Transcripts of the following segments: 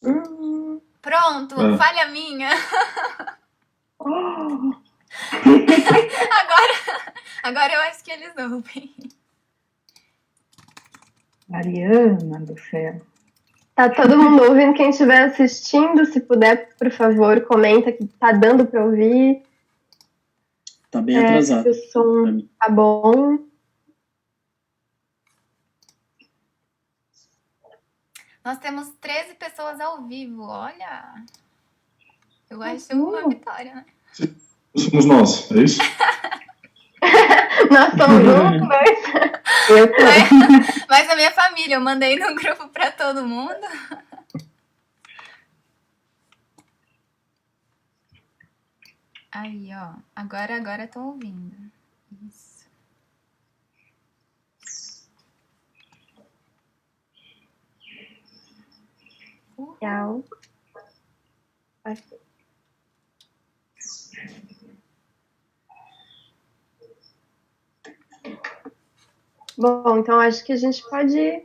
Pronto, falha minha. Agora eu acho que eles ouvem. Mariana do céu. Tá todo mundo ouvindo? Quem estiver assistindo, se puder, por favor, comenta que tá dando para ouvir. Tá bem atrasado. O som tá bom. Nós temos 13 pessoas ao vivo, olha. Eu acho uma vitória, né? Somos nós, é isso? Nós somos um, mas a minha família, eu mandei no grupo para todo mundo. Aí, ó. Agora tô ouvindo. Isso. Legal. Bom, então acho que a gente pode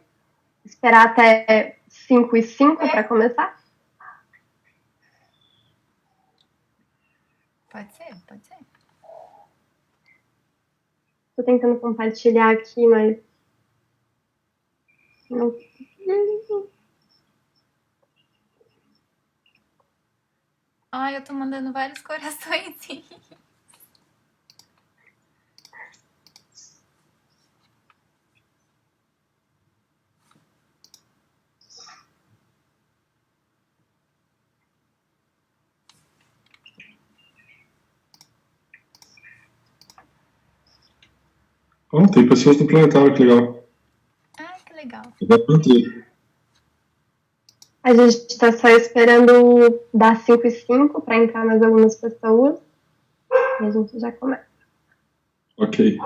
esperar até 5:05 para começar? Pode ser. Tô tentando compartilhar aqui, mas não. Ai, eu tô mandando vários corações. Oh, tem pessoas do planetário, que legal. Ai, que legal. A gente está só esperando dar 5:05 para entrar mais algumas pessoas. E a gente já começa. Ok.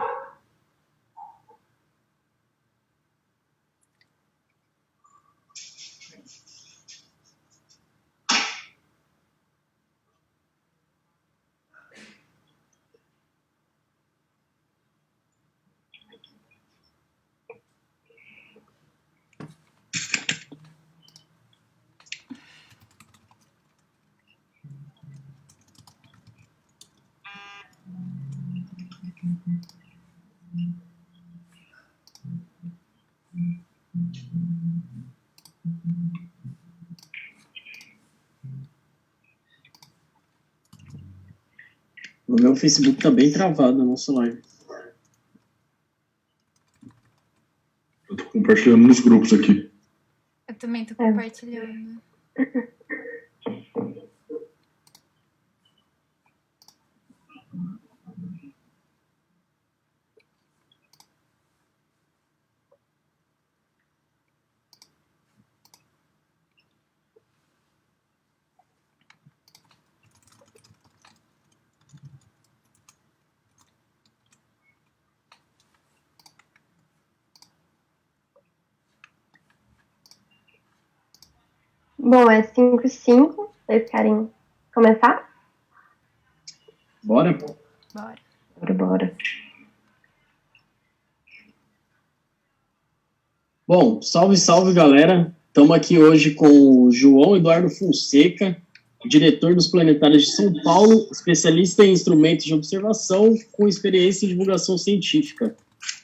O meu Facebook tá bem travado no nosso live. Eu tô compartilhando nos grupos aqui. Eu também tô compartilhando. Bom, é 5:05. Vocês querem começar? Bora? Bora. Bom, salve, galera. Estamos aqui hoje com o João Eduardo Fonseca, diretor dos Planetários de São Paulo, especialista em instrumentos de observação, com experiência em divulgação científica.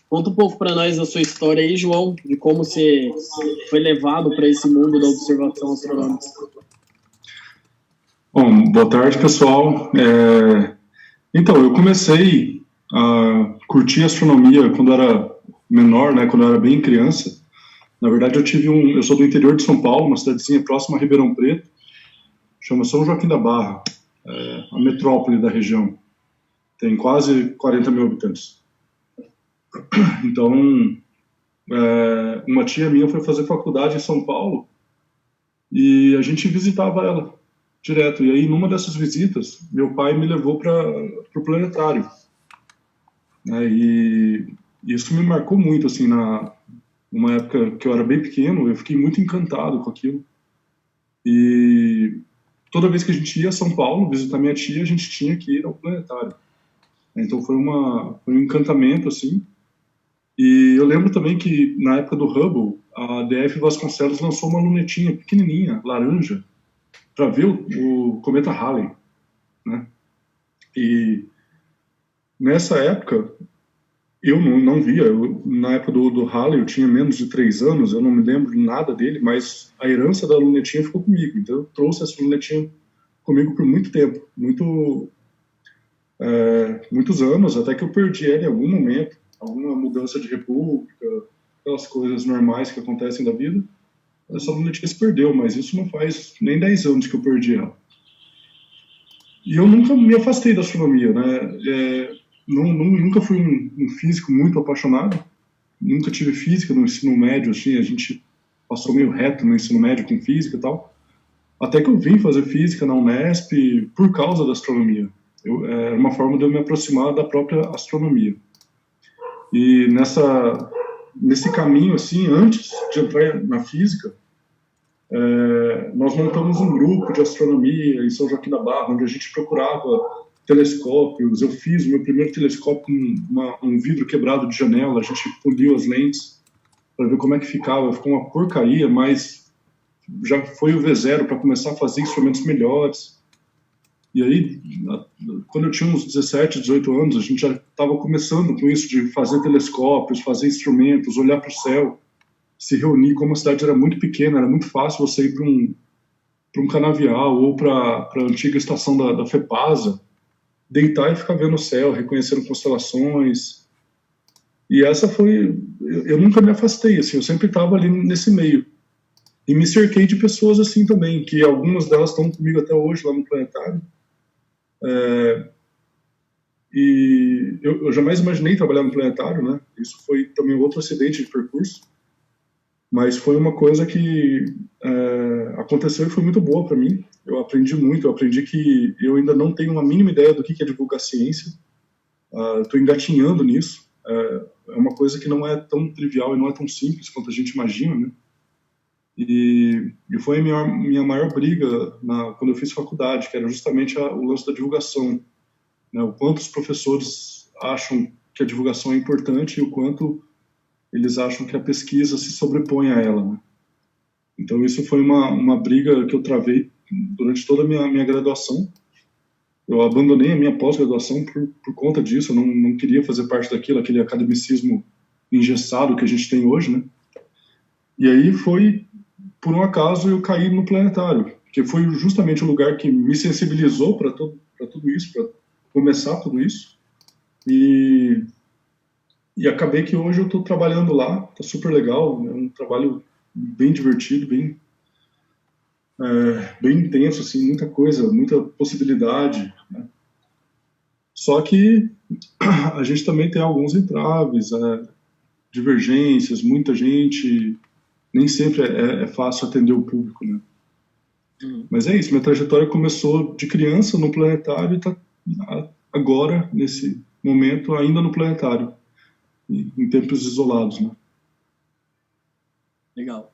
Conta um pouco para nós a sua história aí, João, de como você foi levado para esse mundo da observação astronômica. Bom, boa tarde, pessoal. Então, eu comecei a curtir astronomia quando era menor, né, quando eu era bem criança. Na verdade, eu sou do interior de São Paulo, uma cidadezinha próxima a Ribeirão Preto, chama São Joaquim da Barra, a metrópole da região. Tem quase 40 mil habitantes. Então, uma tia minha foi fazer faculdade em São Paulo e a gente visitava ela direto. E aí, numa dessas visitas, meu pai me levou para o planetário. E isso me marcou muito, assim, numa época que eu era bem pequeno, eu fiquei muito encantado com aquilo. E toda vez que a gente ia a São Paulo visitar minha tia, a gente tinha que ir ao planetário. Então foi um encantamento, assim. E eu lembro também que, na época do Hubble, a DF Vasconcelos lançou uma lunetinha pequenininha, laranja, para ver o cometa Halley, né? E nessa época, eu não via. Na época do Halley, eu tinha menos de 3 anos, eu não me lembro nada dele, mas a herança da lunetinha ficou comigo. Então, eu trouxe essa lunetinha comigo por muito tempo, muitos anos, até que eu perdi ela em algum momento, alguma mudança de república, aquelas coisas normais que acontecem da vida. Essa lunetinha se perdeu, mas isso não faz nem 10 anos que eu perdi ela. E eu nunca me afastei da astronomia, né? Nunca fui um físico muito apaixonado, nunca tive física no ensino médio, assim, a gente passou meio reto no ensino médio com física e tal, até que eu vim fazer física na Unesp por causa da astronomia. Era uma forma de eu me aproximar da própria astronomia. E nesse caminho, assim, antes de entrar na física, nós montamos um grupo de astronomia em São Joaquim da Barra, onde a gente procurava telescópios. Eu fiz o meu primeiro telescópio com um vidro quebrado de janela, a gente poliu as lentes para ver como é que ficava. Ficou uma porcaria, mas já foi o V0 para começar a fazer instrumentos melhores. E aí, quando eu tinha uns 17, 18 anos, a gente já estava começando com isso de fazer telescópios, fazer instrumentos, olhar para o céu, se reunir. Como a cidade era muito pequena, era muito fácil você ir para um canavial ou para a antiga estação da FEPASA, deitar e ficar vendo o céu, reconhecendo constelações. E essa foi... Eu nunca me afastei, assim, eu sempre estava ali nesse meio. E me cerquei de pessoas assim também, que algumas delas estão comigo até hoje lá no planetário. E eu jamais imaginei trabalhar no planetário, né? Isso foi também outro acidente de percurso, mas foi uma coisa que aconteceu e foi muito boa para mim. Eu aprendi muito, eu aprendi que eu ainda não tenho uma mínima ideia do que é divulgar ciência. Estou engatinhando nisso. É uma coisa que não é tão trivial e não é tão simples quanto a gente imagina, né? E foi a minha maior briga quando eu fiz faculdade, que era justamente o lance da divulgação, né? O quanto os professores acham que a divulgação é importante e o quanto eles acham que a pesquisa se sobrepõe a ela, né? Então isso foi uma briga que eu travei durante toda a minha graduação. Eu abandonei a minha pós-graduação por conta disso. Eu não queria fazer parte aquele academicismo engessado que a gente tem hoje, né? E aí por um acaso, eu caí no planetário, que foi justamente o lugar que me sensibilizou para tudo isso, para começar tudo isso. E acabei que hoje eu estou trabalhando lá, está super legal, é um trabalho bem divertido, bem intenso, assim, muita coisa, muita possibilidade, né? Só que a gente também tem alguns entraves, divergências, muita gente... Nem sempre é fácil atender o público, né? Mas é isso, minha trajetória começou de criança no planetário e está agora, nesse momento, ainda no planetário, em tempos isolados, né? Legal.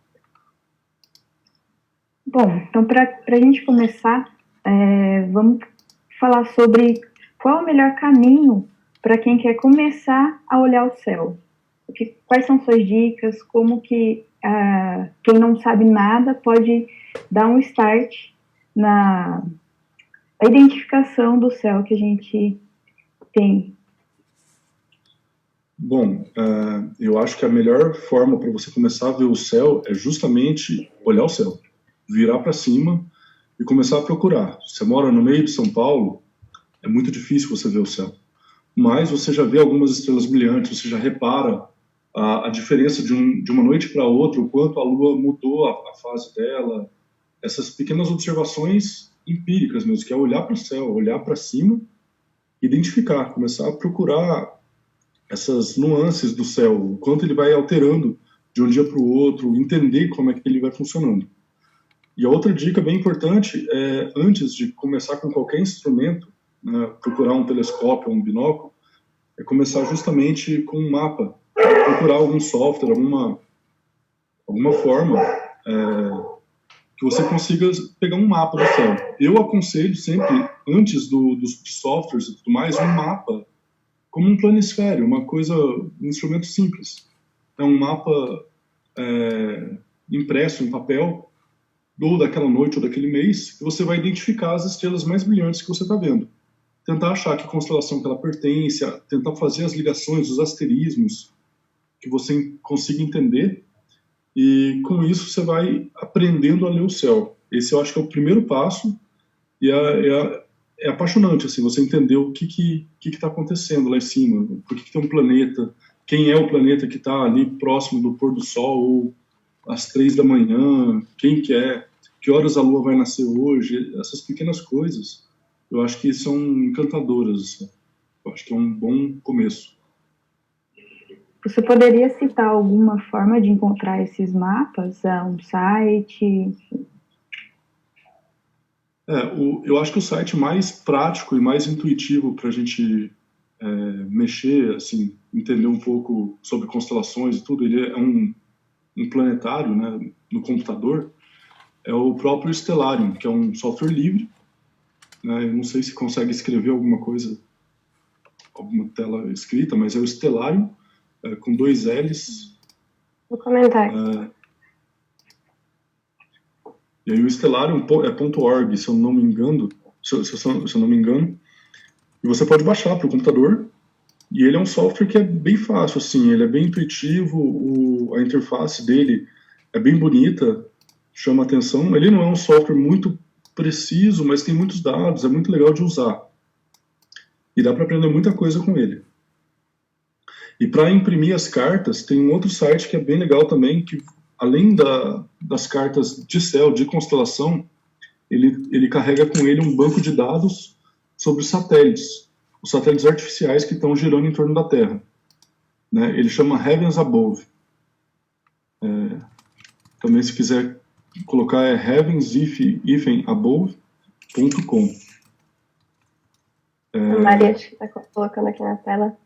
Bom, então para a gente começar, vamos falar sobre qual é o melhor caminho para quem quer começar a olhar o céu. Quais são suas dicas, como que quem não sabe nada pode dar um start na identificação do céu que a gente tem? Bom, eu acho que a melhor forma para você começar a ver o céu é justamente olhar o céu, virar para cima e começar a procurar. Se você mora no meio de São Paulo, é muito difícil você ver o céu, mas você já vê algumas estrelas brilhantes, você já repara a diferença de uma noite para outra, o quanto a Lua mudou a fase dela, essas pequenas observações empíricas mesmo, que é olhar para o céu, olhar para cima, identificar, começar a procurar essas nuances do céu, o quanto ele vai alterando de um dia para o outro, entender como é que ele vai funcionando. E a outra dica bem importante é, antes de começar com qualquer instrumento, né, procurar um telescópio ou um binóculo, é começar justamente com um mapa, procurar algum software, alguma forma que você consiga pegar um mapa do céu. Eu aconselho sempre, antes dos softwares e tudo mais, um mapa como um planisfério, uma coisa, um instrumento simples. É um mapa impresso em papel, ou daquela noite ou daquele mês, que você vai identificar as estrelas mais brilhantes que você está vendo. Tentar achar que constelação que ela pertence, tentar fazer as ligações, os asterismos, que você consiga entender, e com isso você vai aprendendo a ler o céu. Esse eu acho que é o primeiro passo, e é apaixonante, assim, você entender o que está acontecendo lá em cima, por que tem um planeta, quem é o planeta que está ali próximo do pôr do sol, ou às 3 da manhã, quem que é, que horas a lua vai nascer hoje, essas pequenas coisas, eu acho que são encantadoras, assim. Eu acho que é um bom começo. Você poderia citar alguma forma de encontrar esses mapas? Um site? Eu acho que o site mais prático e mais intuitivo para a gente mexer, assim, entender um pouco sobre constelações e tudo, ele é um planetário, né, no computador, é o próprio Stellarium, que é um software livre, né, eu não sei se consegue escrever alguma coisa, alguma tela escrita, mas é o Stellarium, com 2 L's. Vou comentar aqui. E aí o Stellarium é .org, se eu não me engano, se eu não me engano, e você pode baixar para o computador, e ele é um software que é bem fácil, assim, ele é bem intuitivo, a interface dele é bem bonita, chama atenção. Ele não é um software muito preciso, mas tem muitos dados, é muito legal de usar. E dá para aprender muita coisa com ele. E para imprimir as cartas, tem um outro site que é bem legal também, que além das cartas de céu, de constelação, ele carrega com ele um banco de dados sobre os satélites artificiais que estão girando em torno da Terra. Né? Ele chama Heavens Above. Também, se quiser colocar, é heavens-above.com. A Maria está colocando aqui na tela.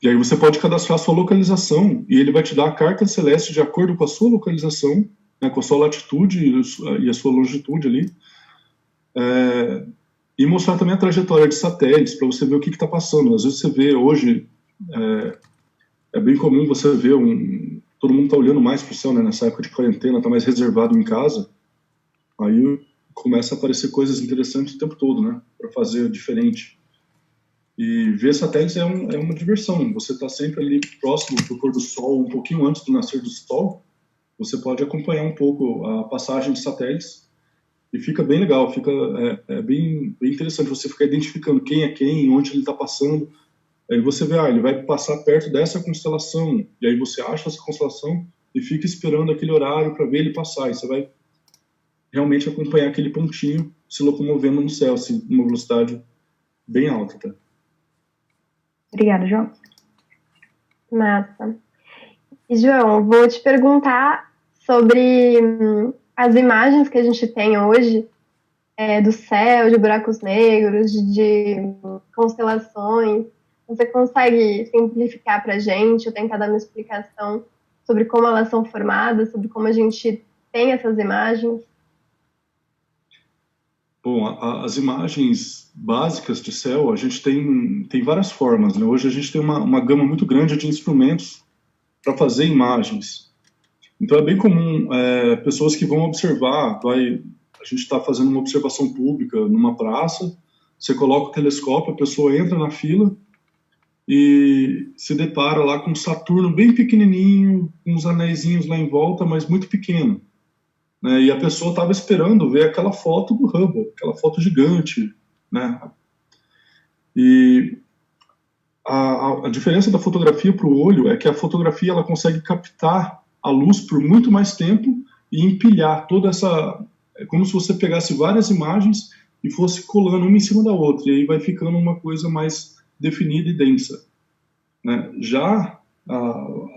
E aí você pode cadastrar a sua localização e ele vai te dar a carta celeste de acordo com a sua localização, né, com a sua latitude e a sua longitude ali. E mostrar também a trajetória de satélites para você ver o que está passando. Às vezes você vê hoje, é bem comum você ver todo mundo está olhando mais para o céu, né, nessa época de quarentena, está mais reservado em casa. Aí começa a aparecer coisas interessantes o tempo todo, né, para fazer diferente. E ver satélites é uma diversão. Você está sempre ali próximo do pôr do sol, um pouquinho antes do nascer do sol. Você pode acompanhar um pouco a passagem de satélites e fica bem legal. É bem interessante você ficar identificando quem é quem, onde ele está passando. Aí você vê, ele vai passar perto dessa constelação. E aí você acha essa constelação e fica esperando aquele horário para ver ele passar. E você vai realmente acompanhar aquele pontinho se locomovendo no céu, assim, numa velocidade bem alta, tá? Obrigada, João. Massa. E, João, vou te perguntar sobre as imagens que a gente tem hoje do céu, de buracos negros, de constelações. Você consegue simplificar para a gente ou tentar dar uma explicação sobre como elas são formadas, sobre como a gente tem essas imagens? Bom, as imagens básicas de céu, a gente tem várias formas, né? Hoje a gente tem uma gama muito grande de instrumentos para fazer imagens. Então é bem comum pessoas que vão observar, a gente está fazendo uma observação pública numa praça, você coloca o telescópio, a pessoa entra na fila e se depara lá com Saturno bem pequenininho, com uns anéisinhos lá em volta, mas muito pequeno. Né, e a pessoa estava esperando ver aquela foto do Hubble, aquela foto gigante, né? E a diferença da fotografia para o olho é que a fotografia ela consegue captar a luz por muito mais tempo e empilhar toda essa... É como se você pegasse várias imagens e fosse colando uma em cima da outra, e aí vai ficando uma coisa mais definida e densa. Né? Já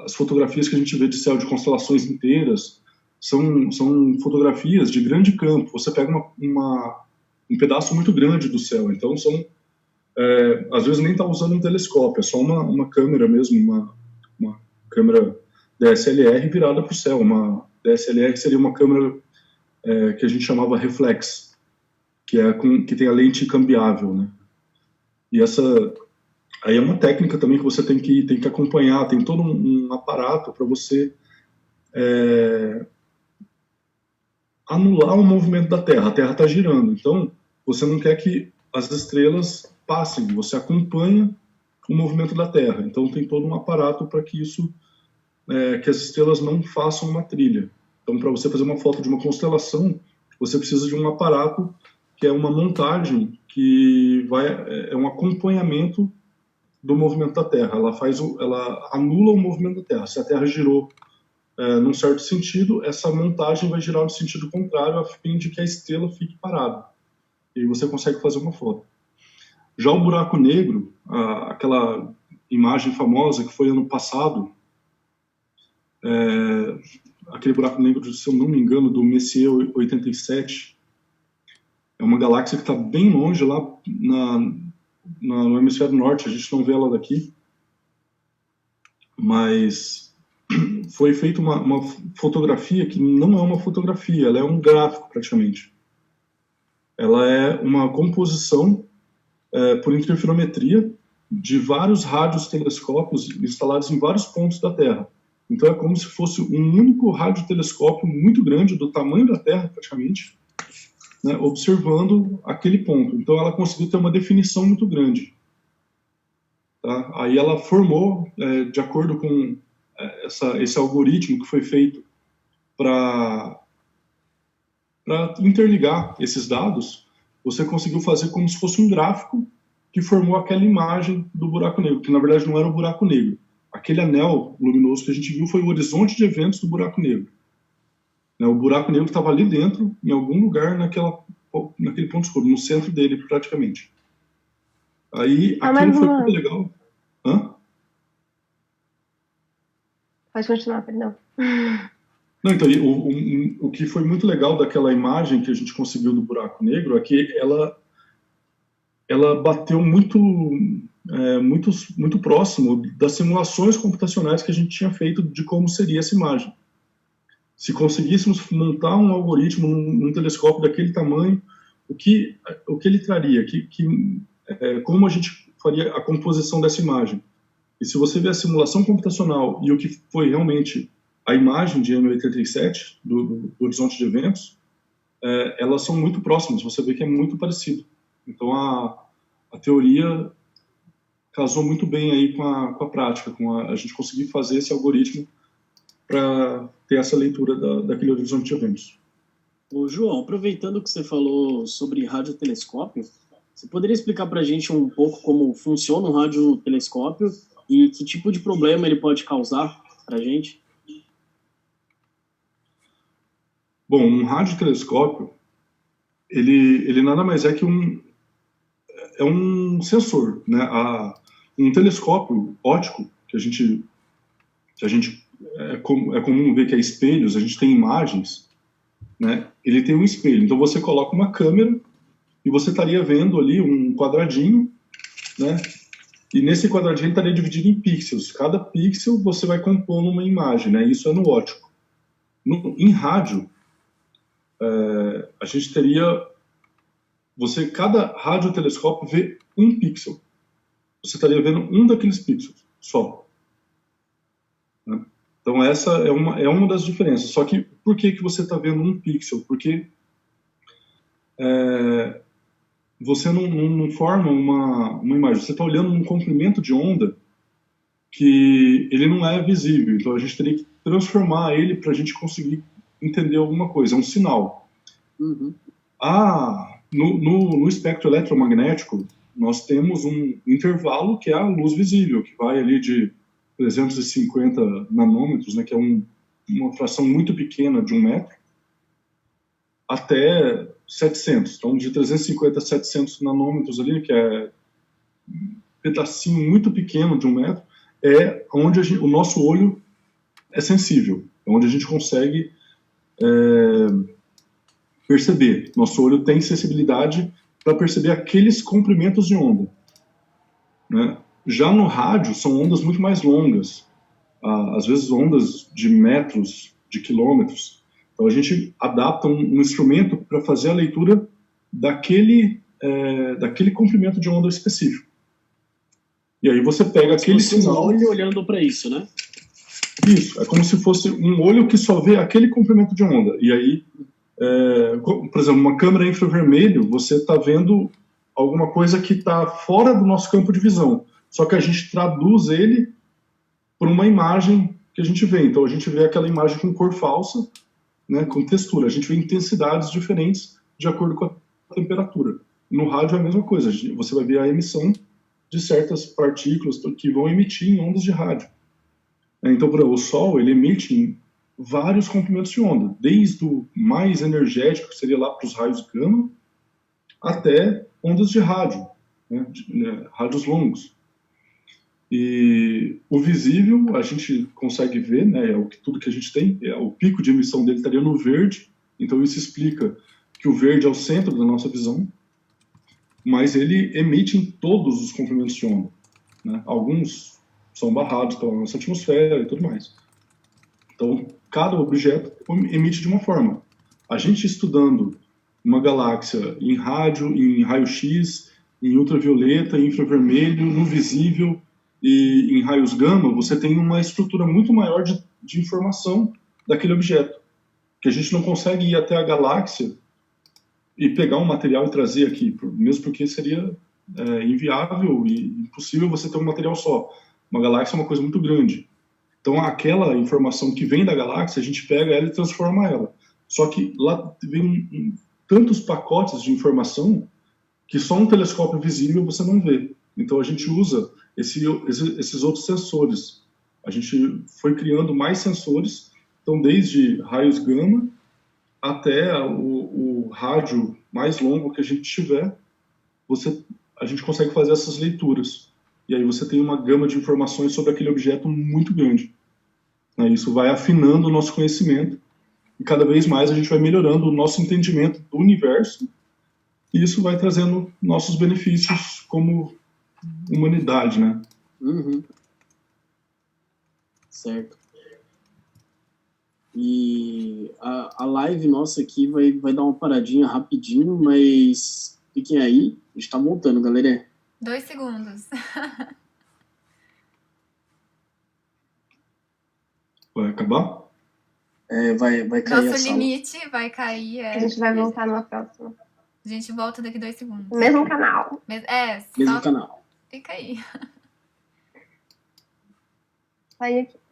as fotografias que a gente vê de céu de constelações inteiras são fotografias de grande campo. Você pega um pedaço muito grande do céu, então às vezes nem está usando um telescópio, é só uma câmera mesmo, uma câmera DSLR virada para o céu. Uma DSLR seria uma câmera que a gente chamava reflex, que tem a lente cambiável, né? E aí é uma técnica também que você tem que acompanhar, tem todo um aparato para você anular o movimento da Terra. A Terra está girando, então você não quer que as estrelas passem, você acompanha o movimento da Terra. Então tem todo um aparato para que que as estrelas não façam uma trilha. Então, para você fazer uma foto de uma constelação, você precisa de um aparato que é uma montagem que é um acompanhamento do movimento da Terra. Ela anula o movimento da Terra. Se a Terra girou num certo sentido, essa montagem vai girar no sentido contrário, a fim de que a estrela fique parada. E aí você consegue fazer uma foto. Já o buraco negro, aquela imagem famosa que foi ano passado, aquele buraco negro, se eu não me engano, do Messier 87, é uma galáxia que está bem longe lá no hemisfério norte, a gente não vê ela daqui, mas foi feita uma fotografia que não é uma fotografia, ela é um gráfico praticamente. Ela é uma composição por interferometria de vários radiotelescópios instalados em vários pontos da Terra. Então é como se fosse um único radiotelescópio muito grande, do tamanho da Terra praticamente, né, observando aquele ponto. Então ela conseguiu ter uma definição muito grande. Tá? Aí ela formou, de acordo com esse algoritmo que foi feito para interligar esses dados, você conseguiu fazer como se fosse um gráfico que formou aquela imagem do buraco negro, que na verdade não era um buraco negro. Aquele anel luminoso que a gente viu foi o horizonte de eventos do buraco negro. O buraco negro estava ali dentro, em algum lugar naquele ponto escuro, no centro dele praticamente. Aí aquilo foi muito legal. Hã? Pode continuar, perdão. Não, então, o que foi muito legal daquela imagem que a gente conseguiu do buraco negro é que ela bateu muito próximo das simulações computacionais que a gente tinha feito de como seria essa imagem. Se conseguíssemos montar um algoritmo num telescópio daquele tamanho, o que ele traria? Como a gente faria a composição dessa imagem? E se você ver a simulação computacional e o que foi realmente a imagem de M87, do horizonte de eventos, elas são muito próximas, você vê que é muito parecido. Então a teoria casou muito bem aí com a prática, a gente conseguir fazer esse algoritmo para ter essa leitura daquele horizonte de eventos. Ô, João, aproveitando que você falou sobre radiotelescópio, você poderia explicar para a gente um pouco como funciona um radiotelescópio e que tipo de problema ele pode causar para a gente? Bom, um radiotelescópio, ele nada mais é que um sensor, né? Um telescópio óptico, que a gente é comum ver que é espelhos, a gente tem imagens, né? Ele tem um espelho. Então você coloca uma câmera e você estaria vendo ali um quadradinho, né? E nesse quadradinho ele estaria dividido em pixels. Cada pixel você vai compondo uma imagem, né? Isso é no óptico. Em rádio, a gente teria... cada radiotelescópio vê um pixel. Você estaria vendo um daqueles pixels só. Né? Então essa é uma das diferenças. Só que por que você está vendo um pixel? Porque você não forma uma imagem. Você está olhando um comprimento de onda que ele não é visível. Então a gente teria que transformar ele para a gente conseguir entender alguma coisa. É um sinal. Uhum. No espectro eletromagnético, nós temos um intervalo que é a luz visível, que vai ali de 350 nanômetros, né, que é uma fração muito pequena de 1 metro, até 700. Então, de 350 a 700 nanômetros ali, que é um pedacinho muito pequeno de 1 metro, é onde o nosso olho é sensível, é onde a gente consegue perceber. Nosso olho tem sensibilidade para perceber aqueles comprimentos de onda. Né? Já no rádio, são ondas muito mais longas, às vezes ondas de metros, de quilômetros. Então a gente adapta um instrumento para fazer a leitura daquele comprimento de onda específico. E aí você pega aquele Se fosse um sinal. olho olhando para isso, né? Isso, é como se fosse um olho que só vê aquele comprimento de onda. E aí, por exemplo, uma câmera infravermelho, você está vendo alguma coisa que está fora do nosso campo de visão. Só que a gente traduz ele por uma imagem que a gente vê. Então a gente vê aquela imagem com cor falsa, né, com textura. A gente vê intensidades diferentes de acordo com a temperatura. No rádio é a mesma coisa. Você vai ver a emissão de certas partículas que vão emitir em ondas de rádio. Então, por exemplo, o Sol, ele emite vários comprimentos de onda, desde o mais energético, que seria lá para os raios gama, até ondas de rádio, né, rádios longos. E o visível, a gente consegue ver, né, tudo que a gente tem, o pico de emissão dele estaria no verde, então isso explica que o verde é o centro da nossa visão, mas ele emite em todos os comprimentos de onda, né? Alguns são barrados pela nossa atmosfera e tudo mais. Então, cada objeto emite de uma forma. A gente estudando uma galáxia em rádio, em raio-x, em ultravioleta, em infravermelho, no visível e em raios gama, você tem uma estrutura muito maior de informação daquele objeto, que a gente não consegue ir até a galáxia e pegar um material e trazer aqui, mesmo porque seria inviável e impossível você ter um material só. Uma galáxia é uma coisa muito grande. Então, aquela informação que vem da galáxia, a gente pega ela e transforma ela. Só que lá vem tantos pacotes de informação que só um telescópio visível você não vê. Então, a gente usa esses outros sensores. A gente foi criando mais sensores, então, desde raios gama até o rádio mais longo que a gente tiver, a gente consegue fazer essas leituras. E aí você tem uma gama de informações sobre aquele objeto muito grande. Isso vai afinando o nosso conhecimento e cada vez mais a gente vai melhorando o nosso entendimento do universo e isso vai trazendo nossos benefícios como humanidade, né? Uhum. Certo. E a live nossa aqui vai dar uma paradinha rapidinho, mas fiquem aí, a gente tá voltando, galera. 2 segundos. Vai acabar? Vai cair a Nosso sala. limite vai cair. A gente vai voltar numa próxima. A gente volta daqui 2 segundos. Mesmo canal. Mesmo só canal. fica aí. Sai aqui.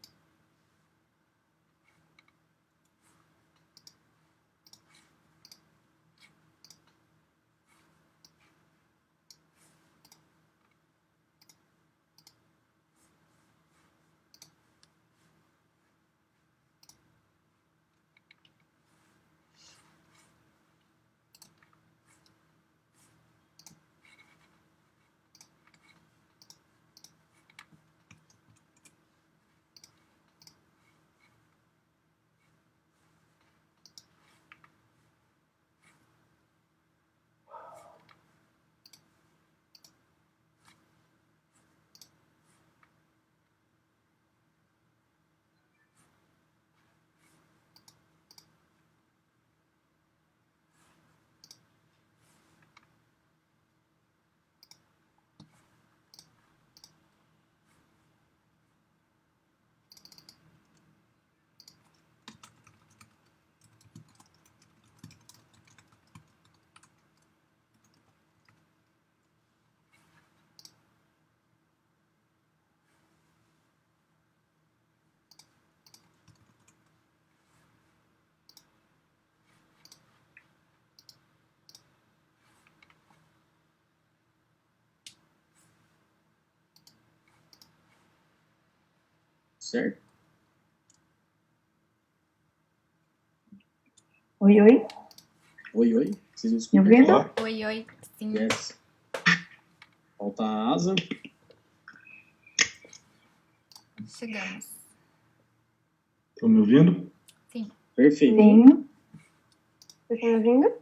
Certo? Oi, oi. Oi, oi. Vocês me Me escutam? ouvindo? Olá. Oi, sim. Yes. Falta a asa. Chegamos. Estão me ouvindo? Perfeito. Sim. Vocês estão me ouvindo?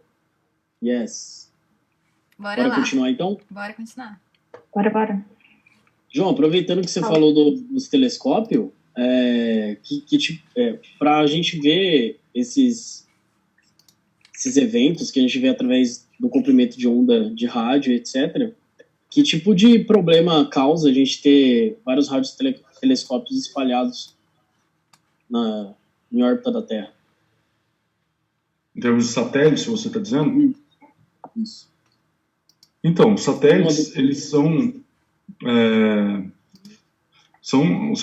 Yes. Bora lá. Continuar então? Bora continuar. Bora. João, aproveitando que você falou dos telescópios, para a gente ver esses eventos que a gente vê através do comprimento de onda de rádio, etc., Que tipo de problema causa a gente ter vários radiotelescópios espalhados em órbita da Terra? Em termos de satélites, você está dizendo? Isso. Então, os satélites, eles são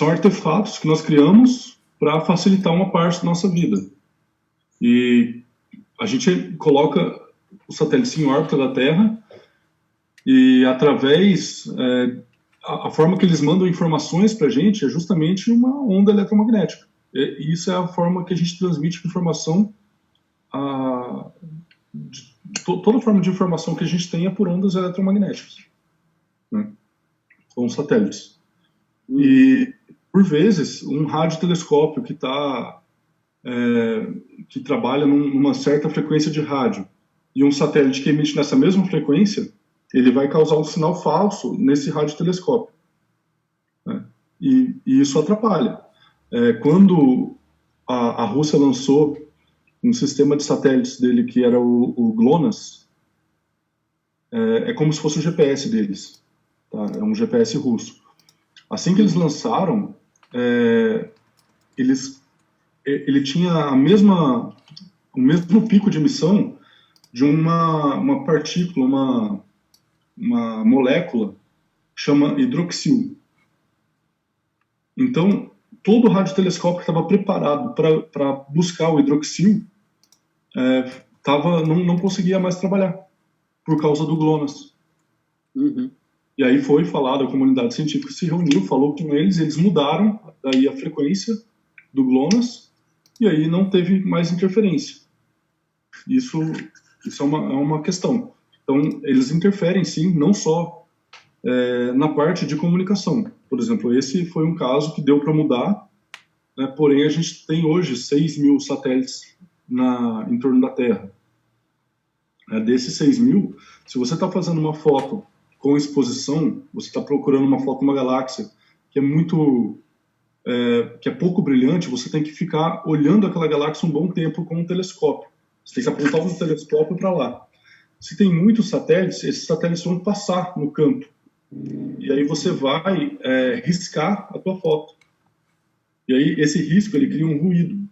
artefatos que nós criamos para facilitar uma parte da nossa vida. E a gente coloca os satélites em órbita da Terra e através a forma que eles mandam informações para a gente é justamente uma onda eletromagnética. E isso é a forma que a gente transmite informação. Toda forma de informação que a gente tem é por ondas eletromagnéticas, né? Com satélites. E por vezes um radiotelescópio que trabalha numa certa frequência de rádio e um satélite que emite nessa mesma frequência, ele vai causar um sinal falso nesse radiotelescópio, né? E isso atrapalha. Quando a Rússia lançou um sistema de satélites dele que era o GLONASS, é como se fosse o GPS deles, tá? É um GPS russo. Assim que eles lançaram, ele tinha o mesmo pico de emissão de uma partícula, uma molécula que chama hidroxil. Então, todo o radiotelescópio que estava preparado para buscar o hidroxil não conseguia mais trabalhar por causa do GLONASS. Uhum. E aí foi falado, a comunidade científica se reuniu, falou com eles mudaram daí a frequência do GLONASS e aí não teve mais interferência. Isso é uma questão. Então, eles interferem, sim, não só na parte de comunicação. Por exemplo, esse foi um caso que deu para mudar, né? Porém, a gente tem hoje 6.000 satélites em torno da Terra. Desses 6.000, se você está fazendo uma foto com exposição, você está procurando uma foto de uma galáxia que é pouco brilhante, você tem que ficar olhando aquela galáxia um bom tempo com um telescópio. Você tem que apontar um telescópio para lá. Se tem muitos satélites, esses satélites vão passar no campo. E aí você vai riscar a tua foto. E aí esse risco, ele cria um ruído.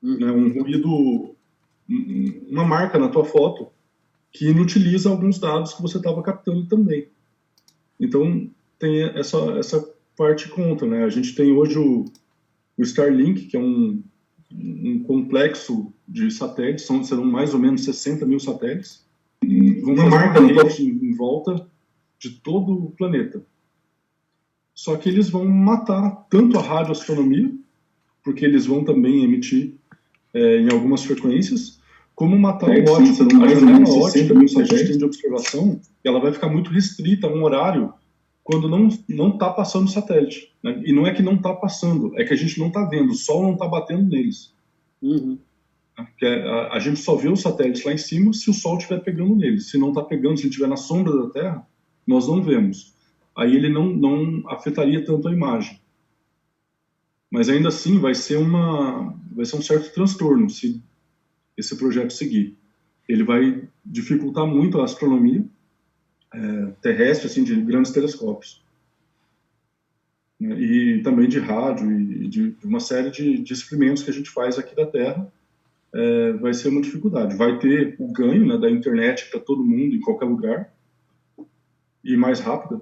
Né? Um ruído, uma marca na tua foto que inutiliza alguns dados que você estava captando também. Então, tem essa parte contra, né? A gente tem hoje o Starlink, que é um complexo de satélites, serão mais ou menos 60.000 satélites, vão fazer uma rede em volta de todo o planeta. Só que eles vão matar tanto a radioastronomia, porque eles vão também emitir em algumas frequências, como matar a ótica. A janela ótica que a gente tem de observação, ela vai ficar muito restrita a um horário quando não está passando o satélite, né? E não é que não está passando, é que a gente não está vendo, o sol não está batendo neles. Uhum. Porque a gente só vê os satélites lá em cima se o sol estiver pegando neles. Se não está pegando, se ele estiver na sombra da Terra, nós não vemos. Aí ele não afetaria tanto a imagem. Mas ainda assim vai ser um certo transtorno se esse projeto seguir. Ele vai dificultar muito a astronomia terrestre, assim, de grandes telescópios. E também de rádio e de uma série de experimentos que a gente faz aqui da Terra. Vai ser uma dificuldade. Vai ter o ganho, né, da internet para todo mundo, em qualquer lugar, e mais rápida,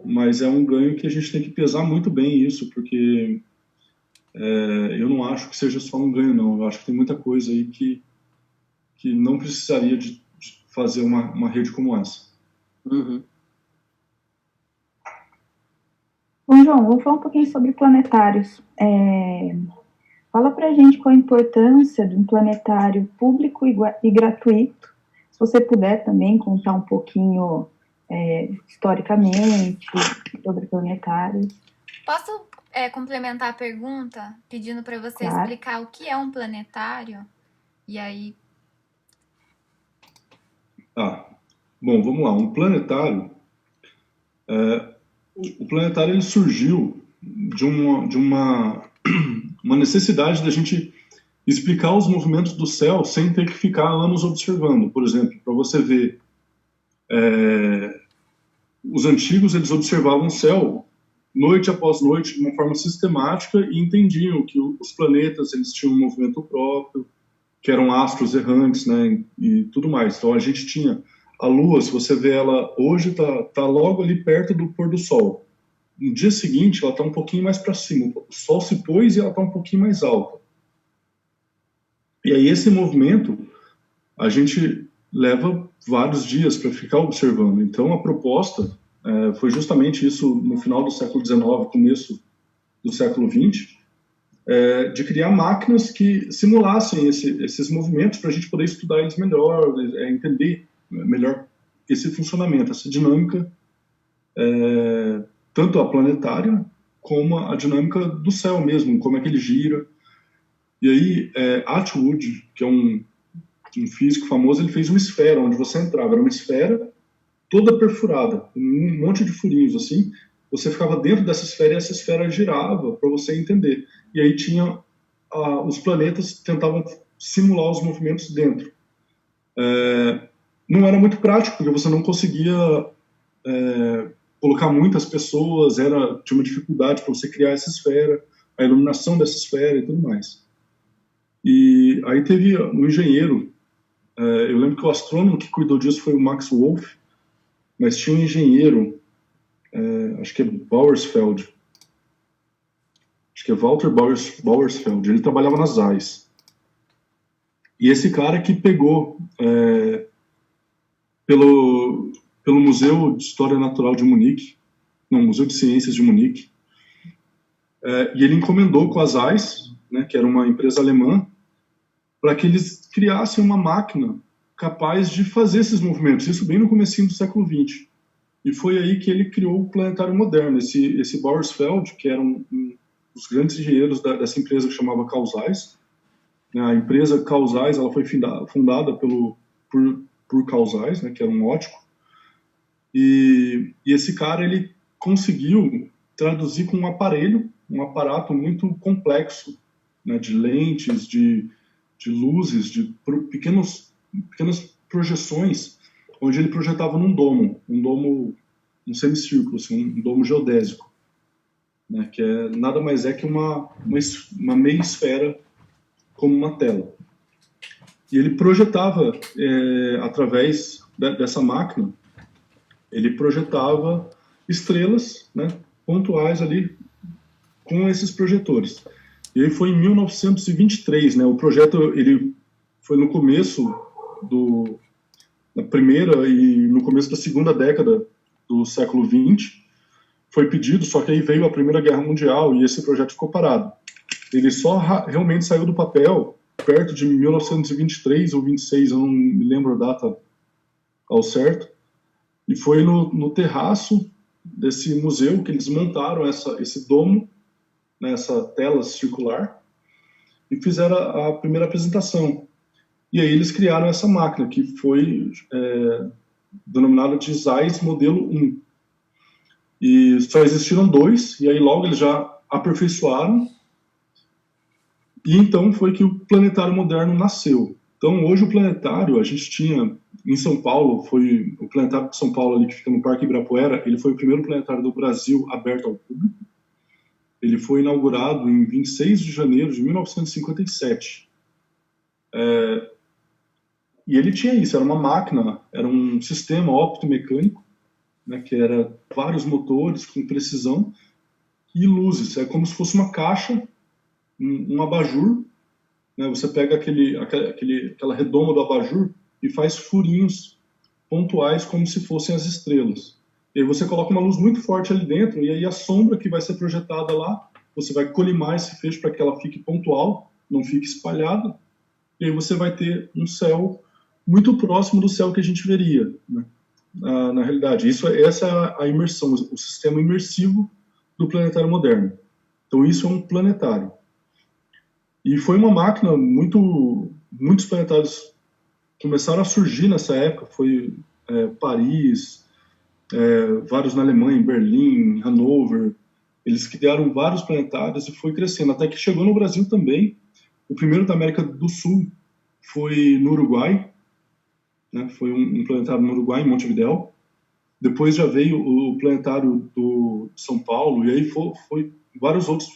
mas é um ganho que a gente tem que pesar muito bem isso, porque eu não acho que seja só um ganho, não. Eu acho que tem muita coisa aí que não precisaria de fazer uma rede como essa. Uhum. Bom, João, vamos falar um pouquinho sobre planetários. Fala pra gente qual a importância de um planetário público e gratuito. Se você puder também contar um pouquinho historicamente sobre planetários. Posso complementar a pergunta pedindo para você explicar o que é um planetário? E aí... Bom, vamos lá. Um planetário... o planetário ele surgiu de uma necessidade da gente explicar os movimentos do céu sem ter que ficar anos observando. Por exemplo, para você ver os antigos, eles observavam o céu noite após noite de uma forma sistemática e entendiam que os planetas, eles tinham um movimento próprio, que eram astros errantes, né, e tudo mais. Então a gente tinha a Lua, se você vê ela hoje, tá logo ali perto do pôr do Sol. No dia seguinte, ela está um pouquinho mais para cima. O Sol se pôs e ela está um pouquinho mais alta. E aí esse movimento, a gente leva vários dias para ficar observando. Então a proposta foi justamente isso no final do século XIX, começo do século XX, de criar máquinas que simulassem esses movimentos para a gente poder estudar eles melhor, entender melhor esse funcionamento, essa dinâmica, tanto a planetária como a dinâmica do céu mesmo, como é que ele gira. E aí, Atwood, que é um físico famoso, ele fez uma esfera onde você entrava, era uma esfera toda perfurada, com um monte de furinhos assim. Você ficava dentro dessa esfera e essa esfera girava para você entender. E aí tinha os planetas tentavam simular os movimentos dentro. Não era muito prático, porque você não conseguia colocar muitas pessoas, tinha uma dificuldade para você criar essa esfera, a iluminação dessa esfera e tudo mais. E aí teve um engenheiro, eu lembro que o astrônomo que cuidou disso foi o Max Wolf, mas tinha um engenheiro, acho que é Bauersfeld, acho que é Walter Bauersfeld, ele trabalhava na ZEISS. E esse cara que pegou pelo Museu de História Natural de Munique, não, Museu de Ciências de Munique, e ele encomendou com a ZEISS, né, que era uma empresa alemã, para que eles criassem uma máquina capaz de fazer esses movimentos, isso bem no comecinho do século XX. E foi aí que ele criou o planetário moderno, esse Bauersfeld, que era um dos grandes engenheiros dessa empresa que chamava Carl Zeiss. A empresa Carl Zeiss, ela foi fundada por Carl Zeiss, né, que era um ótico. E esse cara, ele conseguiu traduzir com um aparato muito complexo, né, de lentes, de luzes, de pequenas projeções, onde ele projetava num domo, um semicírculo, assim, um domo geodésico, né, que nada mais é que uma meia esfera como uma tela. E ele projetava, através dessa máquina, ele projetava estrelas, né, pontuais ali com esses projetores. E aí foi em 1923, né, o projeto ele foi no começo da primeira e no começo da segunda década do século XX, foi pedido, só que aí veio a Primeira Guerra Mundial e esse projeto ficou parado. Ele só realmente saiu do papel perto de 1923 ou 26, eu não me lembro a data ao certo, e foi no terraço desse museu que eles montaram esse domo, né, essa tela circular, e fizeram a primeira apresentação. E aí eles criaram essa máquina, que foi denominada de Zeiss Modelo 1. E só existiram 2, e aí logo eles já aperfeiçoaram, e então foi que o planetário moderno nasceu. Então hoje o planetário, a gente tinha em São Paulo, foi o planetário de São Paulo, ali, que fica no Parque Ibirapuera, ele foi o primeiro planetário do Brasil aberto ao público. Ele foi inaugurado em 26 de janeiro de 1957. E ele tinha isso, era uma máquina, era um sistema optomecânico, né, que era vários motores com precisão e luzes. É como se fosse uma caixa, um abajur, né, você pega aquela redoma do abajur e faz furinhos pontuais como se fossem as estrelas. E aí você coloca uma luz muito forte ali dentro, e aí a sombra que vai ser projetada lá, você vai colimar esse feixe para que ela fique pontual, não fique espalhada, e aí você vai ter um céu muito próximo do céu que a gente veria, né? Na realidade. Essa é a imersão, o sistema imersivo do planetário moderno. Então isso é um planetário. E foi uma máquina, muitos planetários começaram a surgir nessa época, foi Paris, vários na Alemanha, em Berlim, Hannover. Eles criaram vários planetários e foi crescendo, até que chegou no Brasil também. O primeiro da América do Sul foi no Uruguai, né? Foi um planetário no Uruguai, em Montevidéu. Depois já veio o planetário do São Paulo, e aí vários outros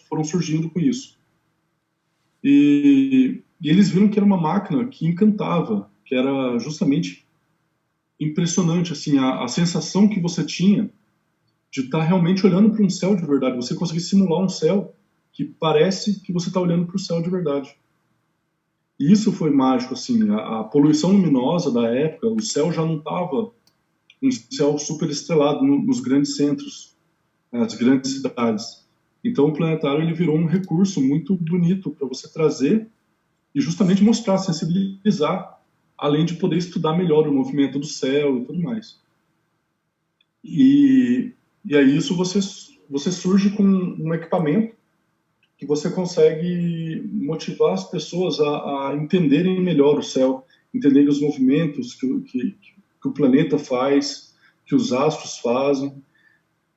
foram surgindo com isso. E eles viram que era uma máquina que encantava, que era justamente impressionante, assim, a sensação que você tinha de estar realmente olhando para um céu de verdade. Você conseguir simular um céu que parece que você está olhando para o céu de verdade. E isso foi mágico, assim, a poluição luminosa da época, o céu já não estava um céu super estrelado nos grandes centros, nas grandes cidades. Então o planetário ele virou um recurso muito bonito para você trazer e justamente mostrar, sensibilizar, além de poder estudar melhor o movimento do céu e tudo mais. E aí isso você surge com um equipamento que você consegue motivar as pessoas a entenderem melhor o céu, entenderem os movimentos que o planeta faz, que os astros fazem,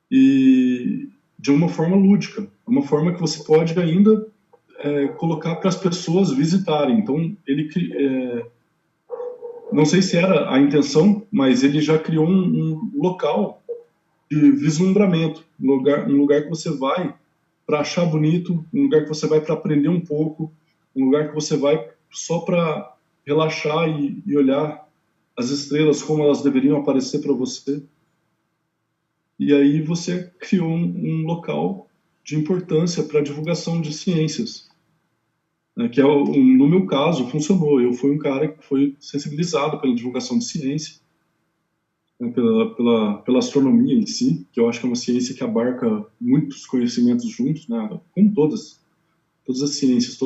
e de uma forma lúdica, uma forma que você pode ainda colocar para as pessoas visitarem. Então, não sei se era a intenção, mas ele já criou um local de vislumbramento, um lugar que você vai para achar bonito, um lugar que você vai para aprender um pouco, um lugar que você vai só para relaxar e olhar as estrelas como elas deveriam aparecer para você. E aí você criou um local de importância para a divulgação de ciências, né, que no meu caso funcionou. Eu fui um cara que foi sensibilizado pela divulgação de ciência, né, pela astronomia em si, que eu acho que é uma ciência que abarca muitos conhecimentos juntos, né, como todas as ciências,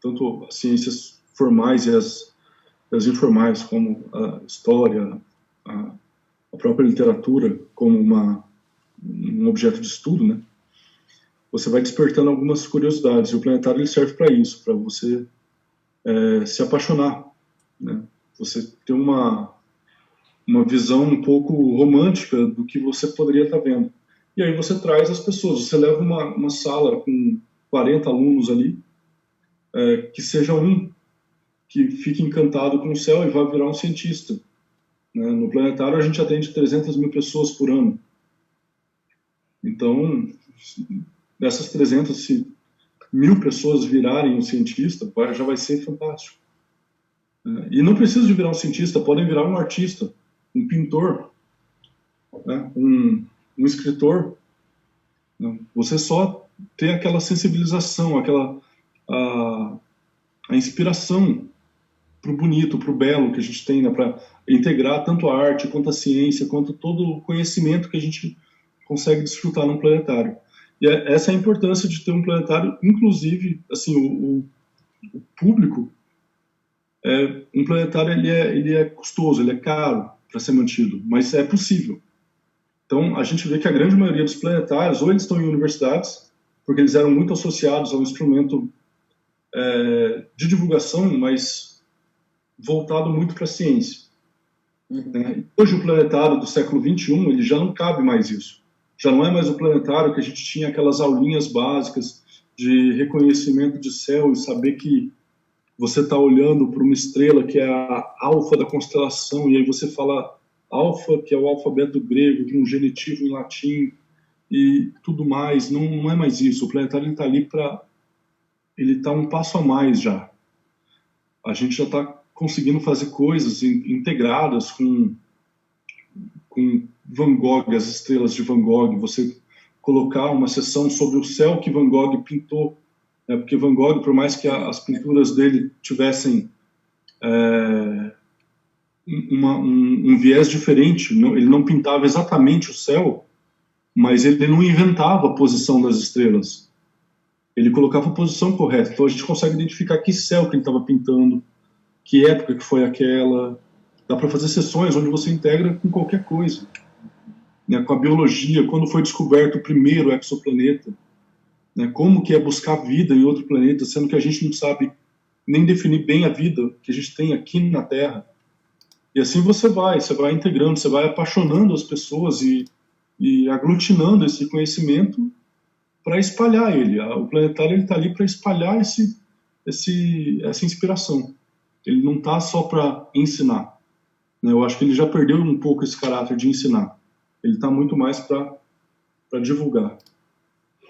tanto as ciências formais e as informais, como a história, a própria literatura como um objeto de estudo, né? Você vai despertando algumas curiosidades, e o planetário ele serve para isso, para você se apaixonar, né? Você ter uma visão um pouco romântica do que você poderia estar vendo. E aí você traz as pessoas, você leva uma sala com 40 alunos ali, que seja um que fique encantado com o céu e vai virar um cientista. No planetário, a gente atende 300 mil pessoas por ano. Então, dessas 300, se 1.000 pessoas virarem um cientista, já vai ser fantástico. E não precisa de virar um cientista, podem virar um artista, um pintor, né? um escritor. Você só ter aquela sensibilização, a inspiração para o bonito, para o belo que a gente tem, né, para integrar tanto a arte quanto a ciência, quanto todo o conhecimento que a gente consegue desfrutar num planetário. E essa é a importância de ter um planetário, inclusive, assim, o público, um planetário ele é custoso, ele é caro para ser mantido, mas é possível. Então, a gente vê que a grande maioria dos planetários, ou eles estão em universidades, porque eles eram muito associados ao instrumento de divulgação, mas voltado muito para a ciência. Hoje o planetário do século XXI, ele já não cabe mais isso. Já não é mais o planetário que a gente tinha aquelas aulinhas básicas de reconhecimento de céu e saber que você está olhando para uma estrela que é a alfa da constelação, e aí você fala alfa, que é o alfabeto grego, de um genitivo em latim, e tudo mais. Não é mais isso. O planetário está ali ele está um passo a mais já. A gente já está conseguindo fazer coisas integradas com Van Gogh, as estrelas de Van Gogh, você colocar uma sessão sobre o céu que Van Gogh pintou, né? Porque Van Gogh, por mais que as pinturas dele tivessem um viés diferente, ele não pintava exatamente o céu, mas ele não inventava a posição das estrelas. Ele colocava a posição correta. Então a gente consegue identificar que céu que ele estava pintando, que época que foi aquela. Dá para fazer sessões onde você integra com qualquer coisa, né? Com a biologia, quando foi descoberto o primeiro exoplaneta, né? Como que é buscar vida em outro planeta, sendo que a gente não sabe nem definir bem a vida que a gente tem aqui na Terra. E assim você vai integrando, você vai apaixonando as pessoas e aglutinando esse conhecimento para espalhar ele. O planetário está ali para espalhar essa inspiração. Ele não está só para ensinar. né? Eu acho que ele já perdeu um pouco esse caráter de ensinar. Ele está muito mais para divulgar.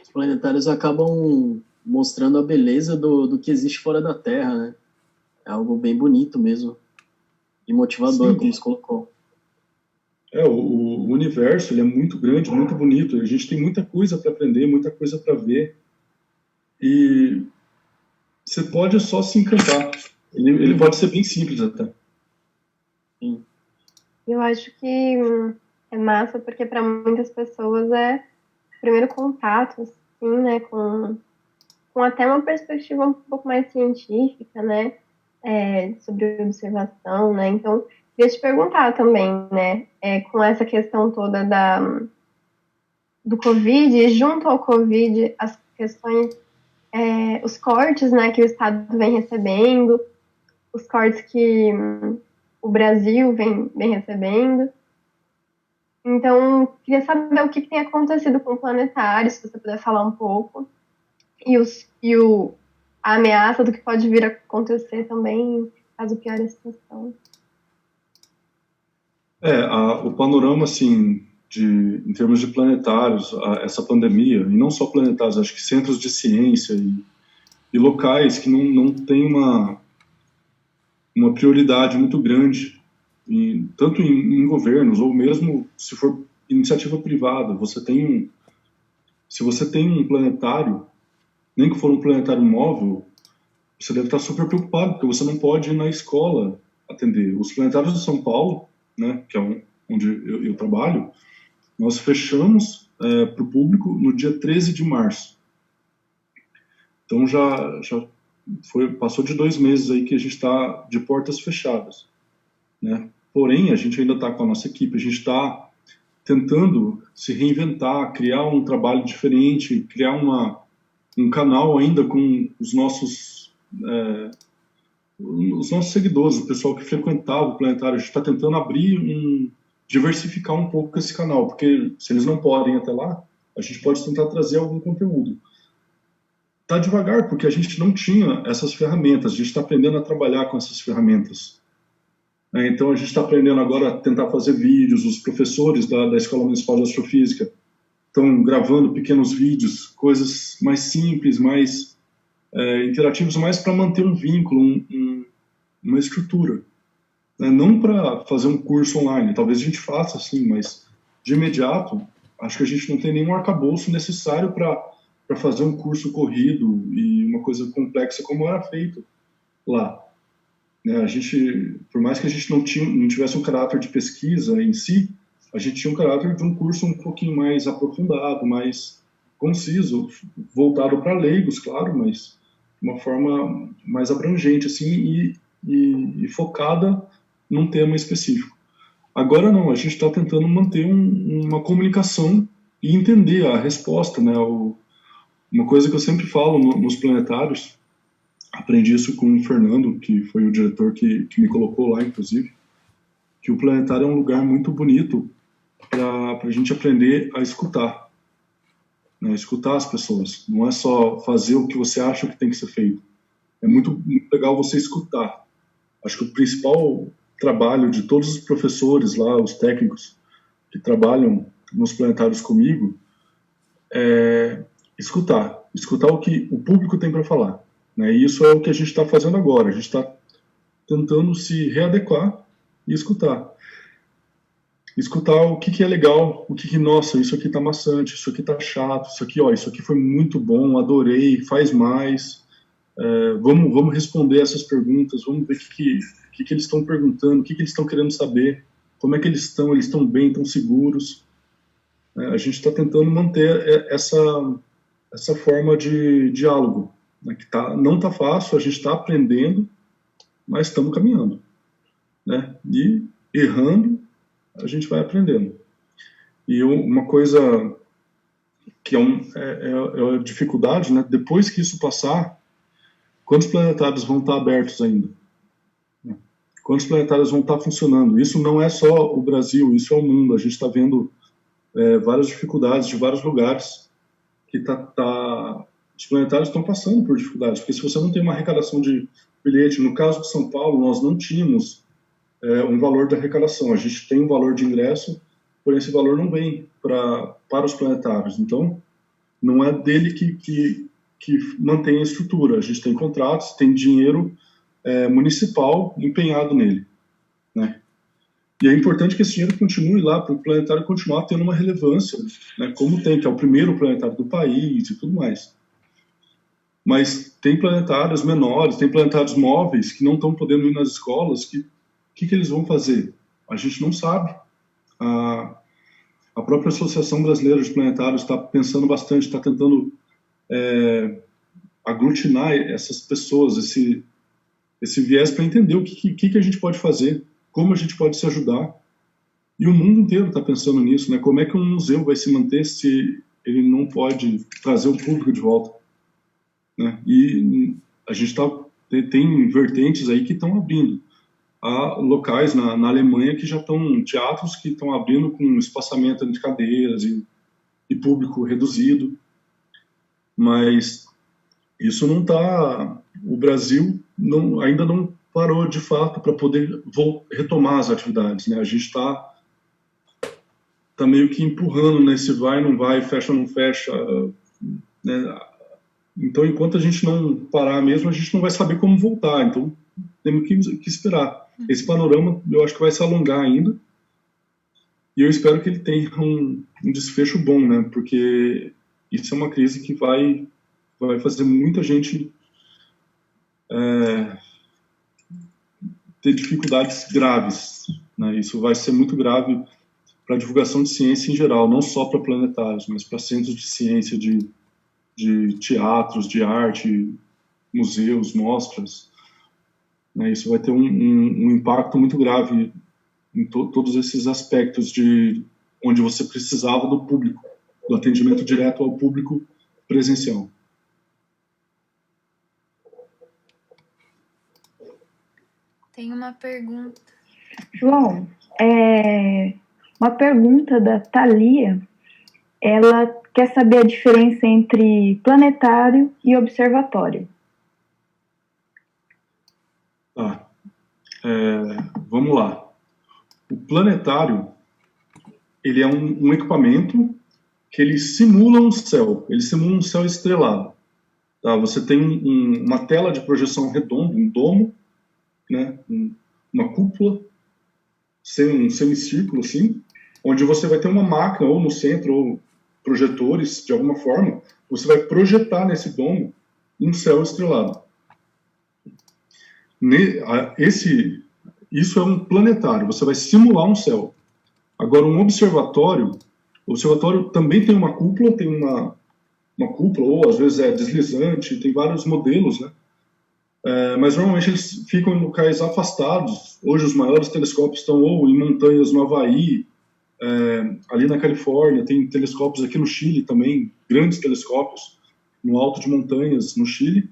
Os planetários acabam mostrando a beleza do que existe fora da Terra, né? É algo bem bonito mesmo. E motivador, Sim. como você colocou. O universo, ele é muito grande, muito bonito. A gente tem muita coisa para aprender, muita coisa para ver. E você pode só se encantar. Ele pode ser bem simples até. Sim. Eu acho que é massa porque para muitas pessoas é o primeiro contato, assim, né, com até uma perspectiva um pouco mais científica, né, sobre observação, né. Então, queria te perguntar também, né, com essa questão toda do Covid, e junto ao Covid, as questões, os cortes, né, que o Estado vem recebendo, os cortes que o Brasil vem recebendo. Então, queria saber o que tem acontecido com o planetário, se você puder falar um pouco, a ameaça do que pode vir a acontecer também, caso piore a situação. O panorama, assim, em termos de planetários, essa pandemia, e não só planetários, acho que centros de ciência e locais que não têm uma prioridade muito grande, tanto em governos, ou mesmo se for iniciativa privada. Se você tem um planetário, nem que for um planetário móvel, você deve estar super preocupado, porque você não pode ir na escola atender. Os planetários de São Paulo, né, que é onde eu trabalho, nós fechamos para o público no dia 13 de março. Então já passou de 2 meses aí que a gente está de portas fechadas, né? Porém, a gente ainda está com a nossa equipe, a gente está tentando se reinventar, criar um trabalho diferente, criar um canal ainda com os nossos seguidores, o pessoal que frequentava o planetário. A gente está tentando diversificar um pouco esse canal, porque se eles não podem ir até lá, a gente pode tentar trazer algum conteúdo. Tá devagar, porque a gente não tinha essas ferramentas, a gente está aprendendo a trabalhar com essas ferramentas. Então a gente está aprendendo agora a tentar fazer vídeos. Os professores da Escola Municipal de Astrofísica estão gravando pequenos vídeos, coisas mais simples, mais interativos, mais para manter um vínculo, uma estrutura, né? Não para fazer um curso online. Talvez a gente faça assim, mas de imediato acho que a gente não tem nenhum arcabouço necessário para fazer um curso corrido e uma coisa complexa como era feito lá. A gente, por mais que a gente não tivesse um caráter de pesquisa em si, a gente tinha um caráter de um curso um pouquinho mais aprofundado, mais conciso, voltado para leigos, claro, mas de uma forma mais abrangente assim, e focada num tema específico. Agora não, a gente está tentando manter uma comunicação e entender a resposta, né? Uma coisa que eu sempre falo nos planetários, aprendi isso com o Fernando, que foi o diretor que me colocou lá, inclusive, que o planetário é um lugar muito bonito para a gente aprender a escutar, né? Escutar as pessoas. Não é só fazer o que você acha que tem que ser feito. É muito legal você escutar. Acho que o principal trabalho de todos os professores lá, os técnicos que trabalham nos planetários comigo, é escutar o que o público tem para falar, né? E isso é o que a gente está fazendo agora. A gente está tentando se readequar e escutar o que é legal, nossa, isso aqui tá maçante, isso aqui tá chato, isso aqui foi muito bom, adorei, faz mais, vamos responder essas perguntas, vamos ver o que eles estão perguntando, o que eles estão querendo saber, como é que eles estão bem, estão seguros. A gente está tentando manter essa forma de diálogo, né, que não está fácil, a gente está aprendendo, mas estamos caminhando, né? E errando, a gente vai aprendendo. E uma coisa que é a dificuldade, né? Depois que isso passar, quantos planetários vão estar abertos ainda? Quantos planetários vão estar funcionando? Isso não é só o Brasil, isso é o mundo. A gente está vendo várias dificuldades de vários lugares que os planetários estão passando por dificuldades, porque se você não tem uma arrecadação de bilhete, no caso de São Paulo, nós não tínhamos um valor da arrecadação. A gente tem um valor de ingresso, porém esse valor não vem para os planetários. Então, não é dele que mantém a estrutura. A gente tem contratos, tem dinheiro municipal empenhado nele, né? E é importante que esse dinheiro continue lá, para o planetário continuar tendo uma relevância, né, como tem, que é o primeiro planetário do país e tudo mais. Mas tem planetários menores, tem planetários móveis que não estão podendo ir nas escolas, que eles vão fazer? A gente não sabe. A própria Associação Brasileira de Planetários está pensando bastante, está tentando aglutinar essas pessoas, esse viés para entender o que a gente pode fazer, como a gente pode se ajudar. E o mundo inteiro está pensando nisso, né? Como é que um museu vai se manter se ele não pode trazer o público de volta, né? E a gente tem vertentes aí que estão abrindo. Há locais na Alemanha que já estão, teatros que estão abrindo com espaçamento entre cadeiras e público reduzido. Mas isso não está... O Brasil ainda não parou de fato para poder retomar as atividades, né? A gente está meio que empurrando nesse vai, não vai, fecha, não fecha, né? Então, enquanto a gente não parar mesmo, a gente não vai saber como voltar. Então, temos que esperar. Esse panorama, eu acho que vai se alongar ainda. E eu espero que ele tenha um desfecho bom, né? Porque isso é uma crise que vai fazer muita gente ter dificuldades graves, né? Isso vai ser muito grave para a divulgação de ciência em geral, não só para planetários, mas para centros de ciência, de teatros, de arte, museus, mostras, né? Isso vai ter um impacto muito grave em todos esses aspectos onde você precisava do público, do atendimento direto ao público presencial. Tem uma pergunta. João, uma pergunta da Thalia. Ela quer saber a diferença entre planetário e observatório. Tá. Vamos lá. O planetário, ele é um equipamento que ele simula um céu. Ele simula um céu estrelado. Tá? Você tem uma tela de projeção redonda, um domo, né? Uma cúpula, um semicírculo, assim, onde você vai ter uma máquina, ou no centro, ou projetores, de alguma forma, você vai projetar nesse domo um céu estrelado. Isso é um planetário, você vai simular um céu. Agora, o observatório também tem uma cúpula, cúpula, ou às vezes é deslizante, tem vários modelos, né? Mas normalmente eles ficam em locais afastados. Hoje os maiores telescópios estão ou em montanhas no Havaí, ali na Califórnia, tem telescópios aqui no Chile também, grandes telescópios, no alto de montanhas no Chile,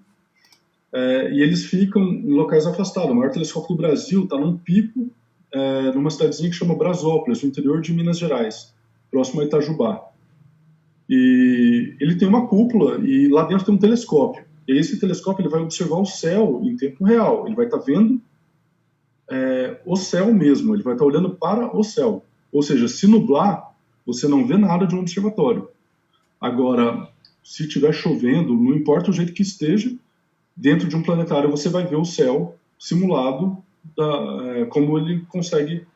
e eles ficam em locais afastados. O maior telescópio do Brasil está num pico, numa cidadezinha que chama Brasópolis, no interior de Minas Gerais, próximo a Itajubá. E ele tem uma cúpula e lá dentro tem um telescópio. E esse telescópio ele vai observar o céu em tempo real. Ele vai estar vendo o céu mesmo, ele vai estar olhando para o céu. Ou seja, se nublar, você não vê nada de um observatório. Agora, se estiver chovendo, não importa o jeito que esteja, dentro de um planetário você vai ver o céu simulado como ele consegue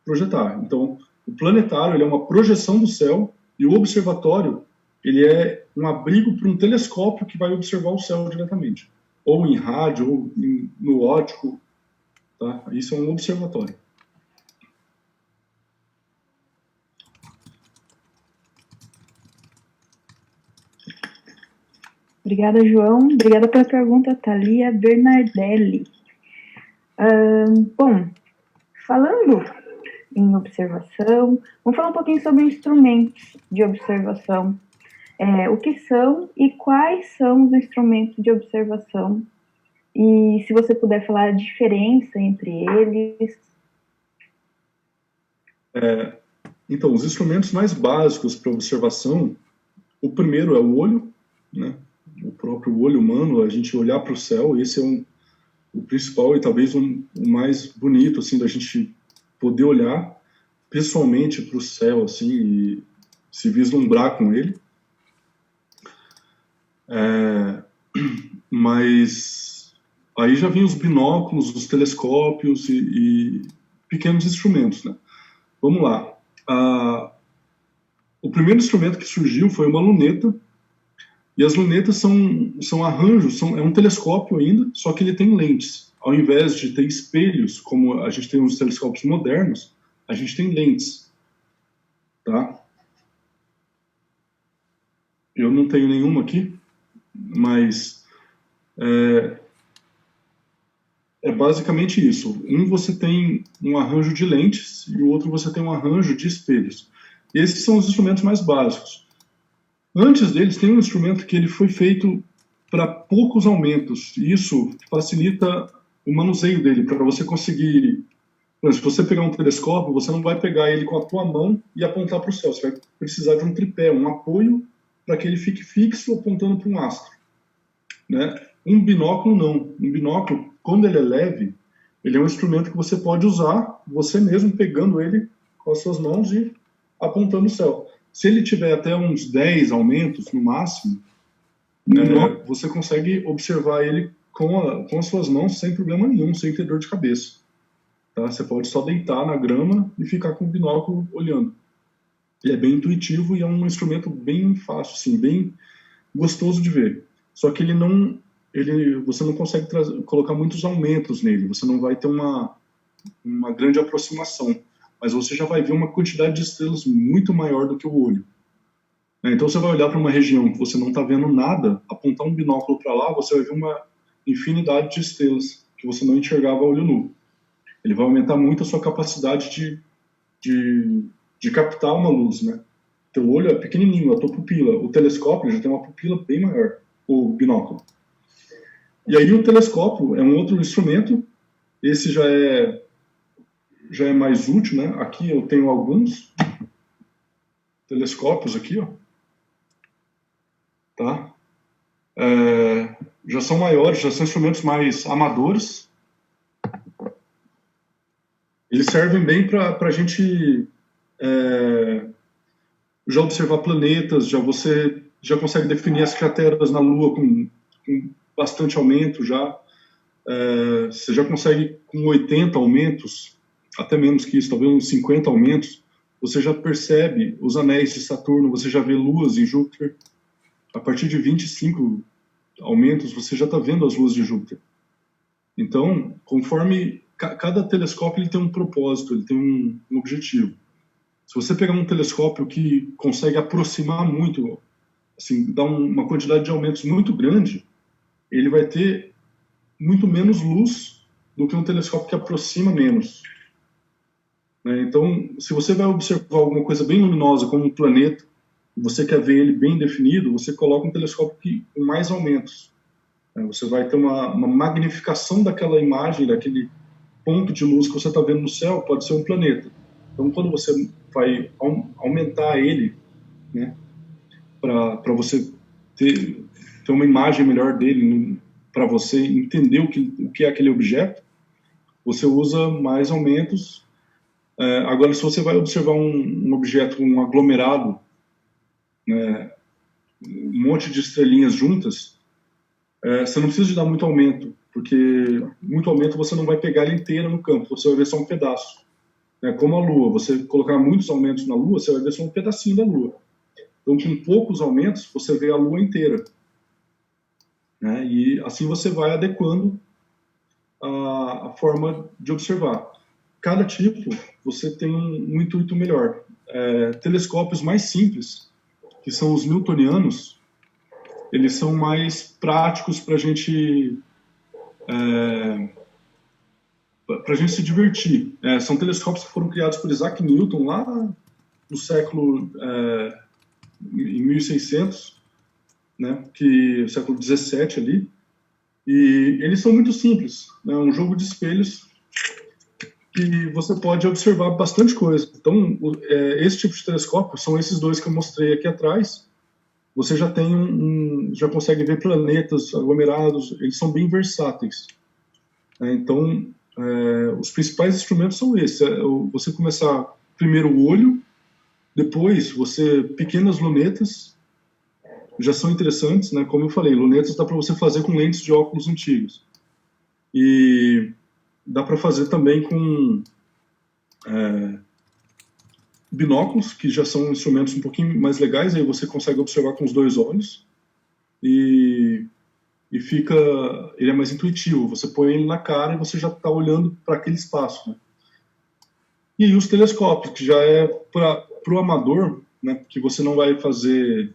projetar. Então, o planetário ele é uma projeção do céu e o observatório ele é um abrigo para um telescópio que vai observar o céu diretamente. Ou em rádio, ou no óptico. Tá? Isso é um observatório. Obrigada, João. Obrigada pela pergunta, Thalia Bernardelli. Bom, falando em observação, vamos falar um pouquinho sobre instrumentos de observação. O que são e quais são os instrumentos de observação? E se você puder falar a diferença entre eles. Então, os instrumentos mais básicos para observação, o primeiro é o olho, né? O próprio olho humano, a gente olhar para o céu, esse o principal e talvez o mais bonito, assim, da gente poder olhar pessoalmente para o céu, assim, e se vislumbrar com ele. Mas aí já vem os binóculos, os telescópios e pequenos instrumentos, né? Vamos lá. O primeiro instrumento que surgiu foi uma luneta, e as lunetas são arranjos, é um telescópio ainda, só que ele tem lentes. Ao invés de ter espelhos, como a gente tem nos telescópios modernos, a gente tem lentes, tá? Eu não tenho nenhuma aqui, mas é basicamente isso. Um você tem um arranjo de lentes e o outro você tem um arranjo de espelhos. Esses são os instrumentos mais básicos. Antes deles, tem um instrumento que ele foi feito para poucos aumentos. E isso facilita o manuseio dele, para você conseguir... Se você pegar um telescópio, você não vai pegar ele com a tua mão e apontar para o céu. Você vai precisar de um tripé, um apoio, para que ele fique fixo apontando para um astro, né? Um binóculo não. Um binóculo, quando ele é leve, ele é um instrumento que você pode usar você mesmo pegando ele com as suas mãos e apontando o céu. Se ele tiver até uns 10 aumentos no máximo, você consegue observar ele com as suas mãos sem problema nenhum, sem ter dor de cabeça. Tá? Você pode só deitar na grama e ficar com o binóculo olhando. Ele é bem intuitivo e é um instrumento bem fácil, assim, bem gostoso de ver. Só que você não consegue colocar muitos aumentos nele, você não vai ter uma grande aproximação, mas você já vai ver uma quantidade de estrelas muito maior do que o olho. Então você vai olhar para uma região que você não está vendo nada, apontar um binóculo para lá, você vai ver uma infinidade de estrelas que você não enxergava a olho nu. Ele vai aumentar muito a sua capacidade de captar uma luz, né? Teu olho é pequenininho, a tua pupila. O telescópio já tem uma pupila bem maior, o binóculo. E aí o telescópio é um outro instrumento. Esse já é mais útil, né? Aqui eu tenho alguns telescópios aqui, ó. Tá? Já são maiores, já são instrumentos mais amadores. Eles servem bem para a gente já observar planetas, você já consegue definir as crateras na Lua com bastante aumento já. Você já consegue, com 80 aumentos, até menos que isso, talvez uns 50 aumentos, você já percebe os anéis de Saturno, você já vê luas em Júpiter. A partir de 25 aumentos, você já está vendo as luas de Júpiter. Então, conforme cada telescópio ele tem um propósito, ele tem um objetivo. Se você pegar um telescópio que consegue aproximar muito, assim, dar uma quantidade de aumentos muito grande, ele vai ter muito menos luz do que um telescópio que aproxima menos. Então, se você vai observar alguma coisa bem luminosa, como um planeta, e você quer ver ele bem definido, você coloca um telescópio com mais aumentos. Você vai ter uma magnificação daquela imagem, daquele ponto de luz que você está vendo no céu, pode ser um planeta. Então, quando você vai aumentar ele, né, para você ter uma imagem melhor dele, para você entender o que é aquele objeto, você usa mais aumentos. Agora, se você vai observar um objeto, um aglomerado, né, um monte de estrelinhas juntas, você não precisa de dar muito aumento, porque muito aumento você não vai pegar ela inteira no campo, você vai ver só um pedaço. Como a Lua, você colocar muitos aumentos na Lua, você vai ver só um pedacinho da Lua. Então, com poucos aumentos, você vê a Lua inteira. E assim você vai adequando a forma de observar. Cada tipo, você tem um intuito melhor. Telescópios mais simples, que são os newtonianos, eles são mais práticos para a gente se divertir. São telescópios que foram criados por Isaac Newton lá no século em 1600, né, século 17 ali, e eles são muito simples, né, um jogo de espelhos que você pode observar bastante coisa. Então, esse tipo de telescópio são esses dois que eu mostrei aqui atrás. Você já tem já consegue ver planetas aglomerados, eles são bem versáteis. né? Então, os principais instrumentos são esses. Você começar primeiro o olho, depois pequenas lunetas, já são interessantes, né? Como eu falei, lunetas dá para você fazer com lentes de óculos antigos. E dá para fazer também com binóculos, que já são instrumentos um pouquinho mais legais, aí você consegue observar com os dois olhos. E ele é mais intuitivo, você põe ele na cara e você já está olhando para aquele espaço, né? E aí os telescópios, que já é para o amador, né, que você não vai fazer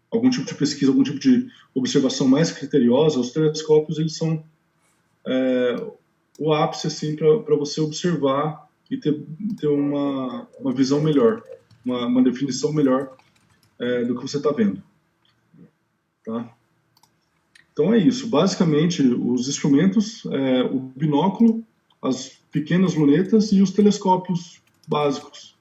algum tipo de pesquisa, algum tipo de observação mais criteriosa, os telescópios eles são o ápice assim, para você observar e ter uma visão melhor, uma definição melhor do que você está vendo. Tá? Então é isso. Basicamente, os instrumentos, o binóculo, as pequenas lunetas e os telescópios básicos.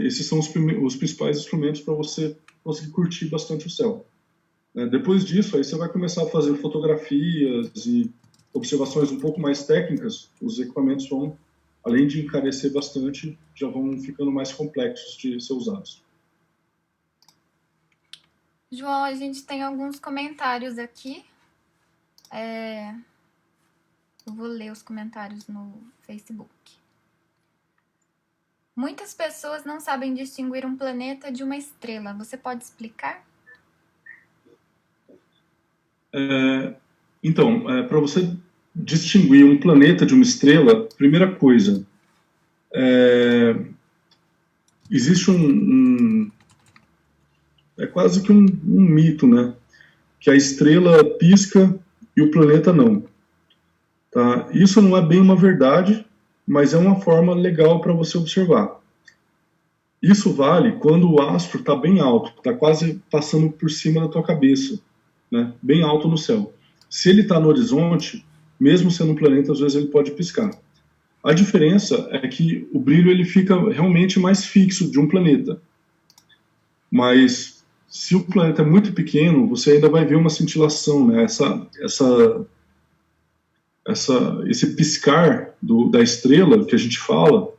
Esses são os principais instrumentos para você conseguir curtir bastante o céu. Depois disso, aí você vai começar a fazer fotografias e observações um pouco mais técnicas. Os equipamentos vão, além de encarecer bastante, já vão ficando mais complexos de ser usados. João, a gente tem alguns comentários aqui. Eu vou ler os comentários no Facebook. Muitas pessoas não sabem distinguir um planeta de uma estrela. Você pode explicar? Então, para você distinguir um planeta de uma estrela, primeira coisa, existe é quase que um mito, né? Que a estrela pisca e o planeta não. Tá? Isso não é bem uma verdade, mas é uma forma legal para você observar. Isso vale quando o astro está bem alto, está quase passando por cima da tua cabeça, né? Bem alto no céu. Se ele está no horizonte, mesmo sendo um planeta, às vezes ele pode piscar. A diferença é que o brilho ele fica realmente mais fixo de um planeta. Mas se o planeta é muito pequeno, você ainda vai ver uma cintilação, né? Esse piscar da estrela que a gente fala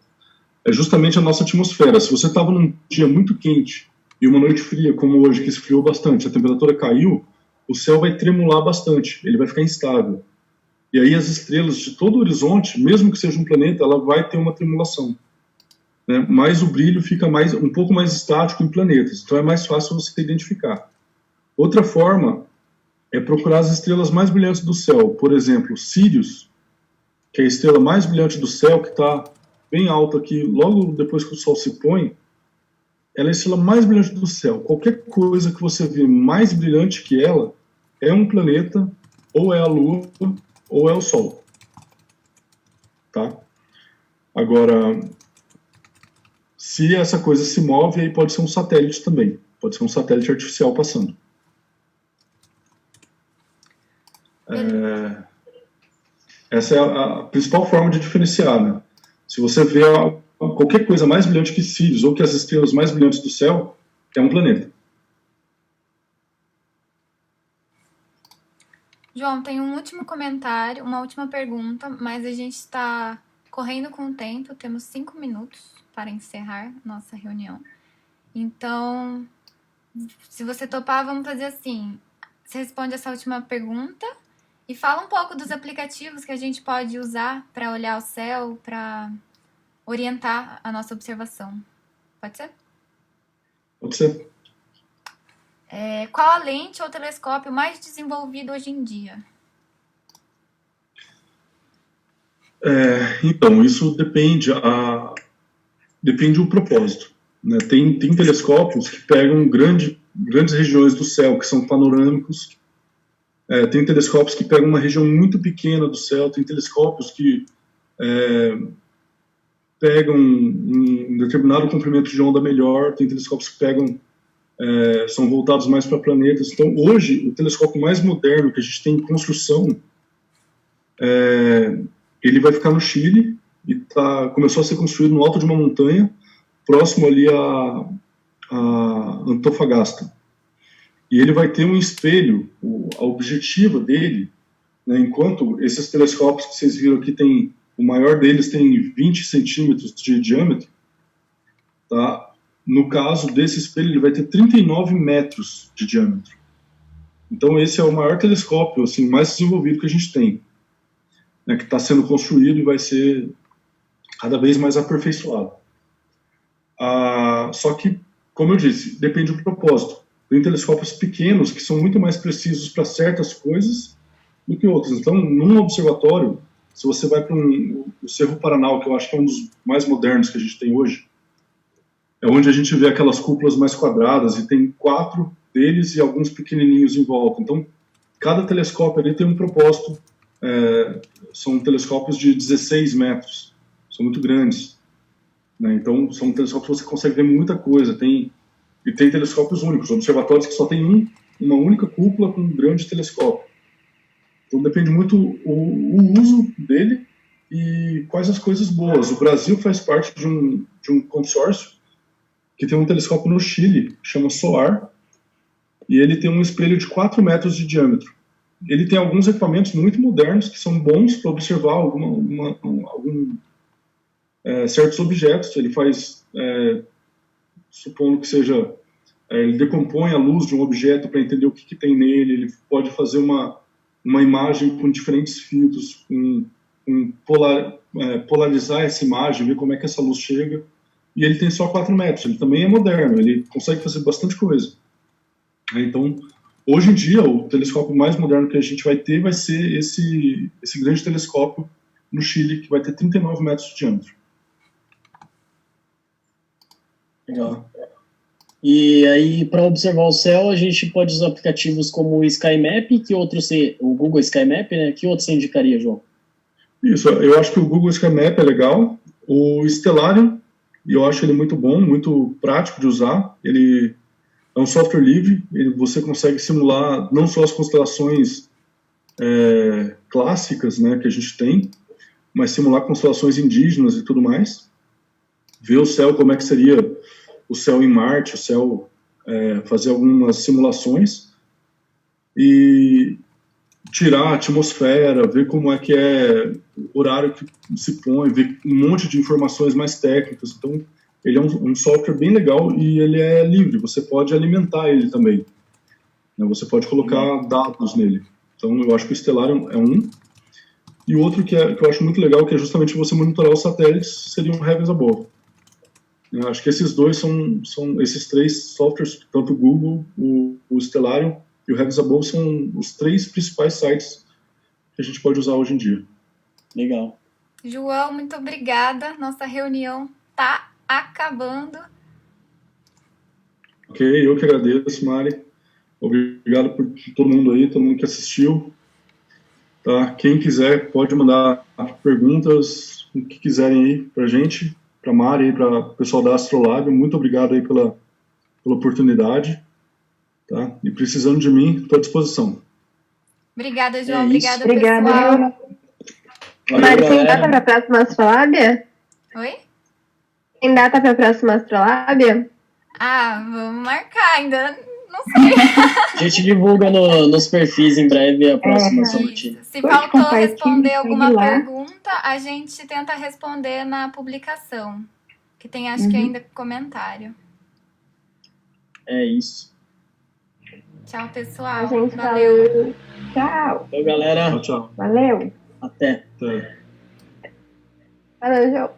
é justamente a nossa atmosfera. Se você estava num dia muito quente e uma noite fria, como hoje, que esfriou bastante, a temperatura caiu, o céu vai tremular bastante, ele vai ficar instável. E aí as estrelas de todo o horizonte, mesmo que seja um planeta, ela vai ter uma tremulação. Né? Mas o brilho fica um pouco mais estático em planetas, então é mais fácil você identificar. Outra forma é procurar as estrelas mais brilhantes do céu. Por exemplo, Sirius, que é a estrela mais brilhante do céu, que está bem alta aqui, logo depois que o Sol se põe, ela é a estrela mais brilhante do céu. Qualquer coisa que você vê mais brilhante que ela é um planeta, ou é a Lua, ou é o Sol. Tá? Agora, se essa coisa se move, aí pode ser um satélite também. Pode ser um satélite artificial passando. Essa é a principal forma de diferenciar, né? Se você vê qualquer coisa mais brilhante que Sirius, ou que as estrelas mais brilhantes do céu, é um planeta. João, tem um último comentário, uma última pergunta, mas a gente está correndo com o tempo, temos 5 minutos para encerrar nossa reunião. Então, se você topar, vamos fazer assim. Você responde essa última pergunta e fala um pouco dos aplicativos que a gente pode usar para olhar o céu, para orientar a nossa observação. Pode ser? Pode ser. Qual a lente ou telescópio mais desenvolvido hoje em dia? Então, isso depende do propósito. Né? Tem telescópios que pegam grandes regiões do céu, que são panorâmicos. Tem telescópios que pegam uma região muito pequena do céu. Tem telescópios que pegam um determinado comprimento de onda melhor. Tem telescópios que pegam são voltados mais para planetas. Então, hoje, o telescópio mais moderno que a gente tem em construção, ele vai ficar no Chile e começou a ser construído no alto de uma montanha, próximo ali a Antofagasta. E ele vai ter um espelho, a objetiva dele né? Enquanto esses telescópios que vocês viram aqui, o maior deles tem 20 centímetros de diâmetro, tá? No caso desse espelho, ele vai ter 39 metros de diâmetro. Então, esse é o maior telescópio assim, mais desenvolvido que a gente tem, né? Que está sendo construído e vai ser cada vez mais aperfeiçoado. Só que, como eu disse, depende do propósito. Tem telescópios pequenos que são muito mais precisos para certas coisas do que outros. Então, num observatório, se você vai para o Cerro Paranal, que eu acho que é um dos mais modernos que a gente tem hoje, é onde a gente vê aquelas cúpulas mais quadradas e tem 4 deles e alguns pequenininhos em volta. Então, cada telescópio ali tem um propósito. São telescópios de 16 metros, são muito grandes, né? Então, são telescópios que você consegue ver muita coisa. E tem telescópios únicos, observatórios que só tem uma única cúpula com um grande telescópio. Então, depende muito o uso dele e quais as coisas boas. O Brasil faz parte de um consórcio que tem um telescópio no Chile, que chama SOAR, e ele tem um espelho de 4 metros de diâmetro. Ele tem alguns equipamentos muito modernos que são bons para observar certos objetos. Ele faz, supondo que seja, ele decompõe a luz de um objeto para entender o que tem nele. Ele pode fazer uma imagem com diferentes filtros, polarizar essa imagem, ver como é que essa luz chega. E ele tem só 4 metros. Ele também é moderno, ele consegue fazer bastante coisa. Então, hoje em dia, o telescópio mais moderno que a gente vai ter vai ser esse grande telescópio no Chile, que vai ter 39 metros de diâmetro. Legal. E aí, para observar o céu, a gente pode usar aplicativos como o SkyMap, o Google SkyMap, né? Que outro você indicaria, João? Isso, eu acho que o Google SkyMap é legal. O Stellarium, eu acho ele muito bom, muito prático de usar. Ele é um software livre, você consegue simular não só as constelações clássicas, né, que a gente tem, mas simular constelações indígenas e tudo mais. Ver o céu, como é que seria o céu em Marte, fazer algumas simulações e tirar a atmosfera, ver como é que é o horário que se põe, ver um monte de informações mais técnicas. Então, ele é um software bem legal e ele é livre, você pode alimentar ele também, né? Você pode colocar dados nele. Então, eu acho que o Stellarium é um. E o outro que eu acho muito legal, que é justamente você monitorar os satélites, seria um Heavens Above. Eu acho que esses dois são esses 3 softwares, tanto o Google, o Stellarium e o Heavens Above, são os 3 principais sites que a gente pode usar hoje em dia. Legal. João, muito obrigada. Nossa reunião tá acabando. Ok, eu que agradeço, Mari. Obrigado por todo mundo aí, todo mundo que assistiu. Tá? Quem quiser pode mandar perguntas, o que quiserem aí pra gente, pra Mari e para o pessoal da Astrolab. Muito obrigado aí pela oportunidade. Tá? E precisando de mim, estou à disposição. Obrigada, João. Obrigada, pessoal. Mari, tem data para a próxima Astrolábia? Oi? Tem data para a próxima Astrolábia? Vamos marcar, ainda não sei. A gente divulga nos perfis em breve a próxima sorte. Se faltou responder alguma pergunta, a gente tenta responder na publicação. Que tem, acho que ainda comentário. É isso. Tchau, pessoal. Gente, valeu. Tchau. Então, galera. Tchau. Valeu. Até. Até. Valeu, João.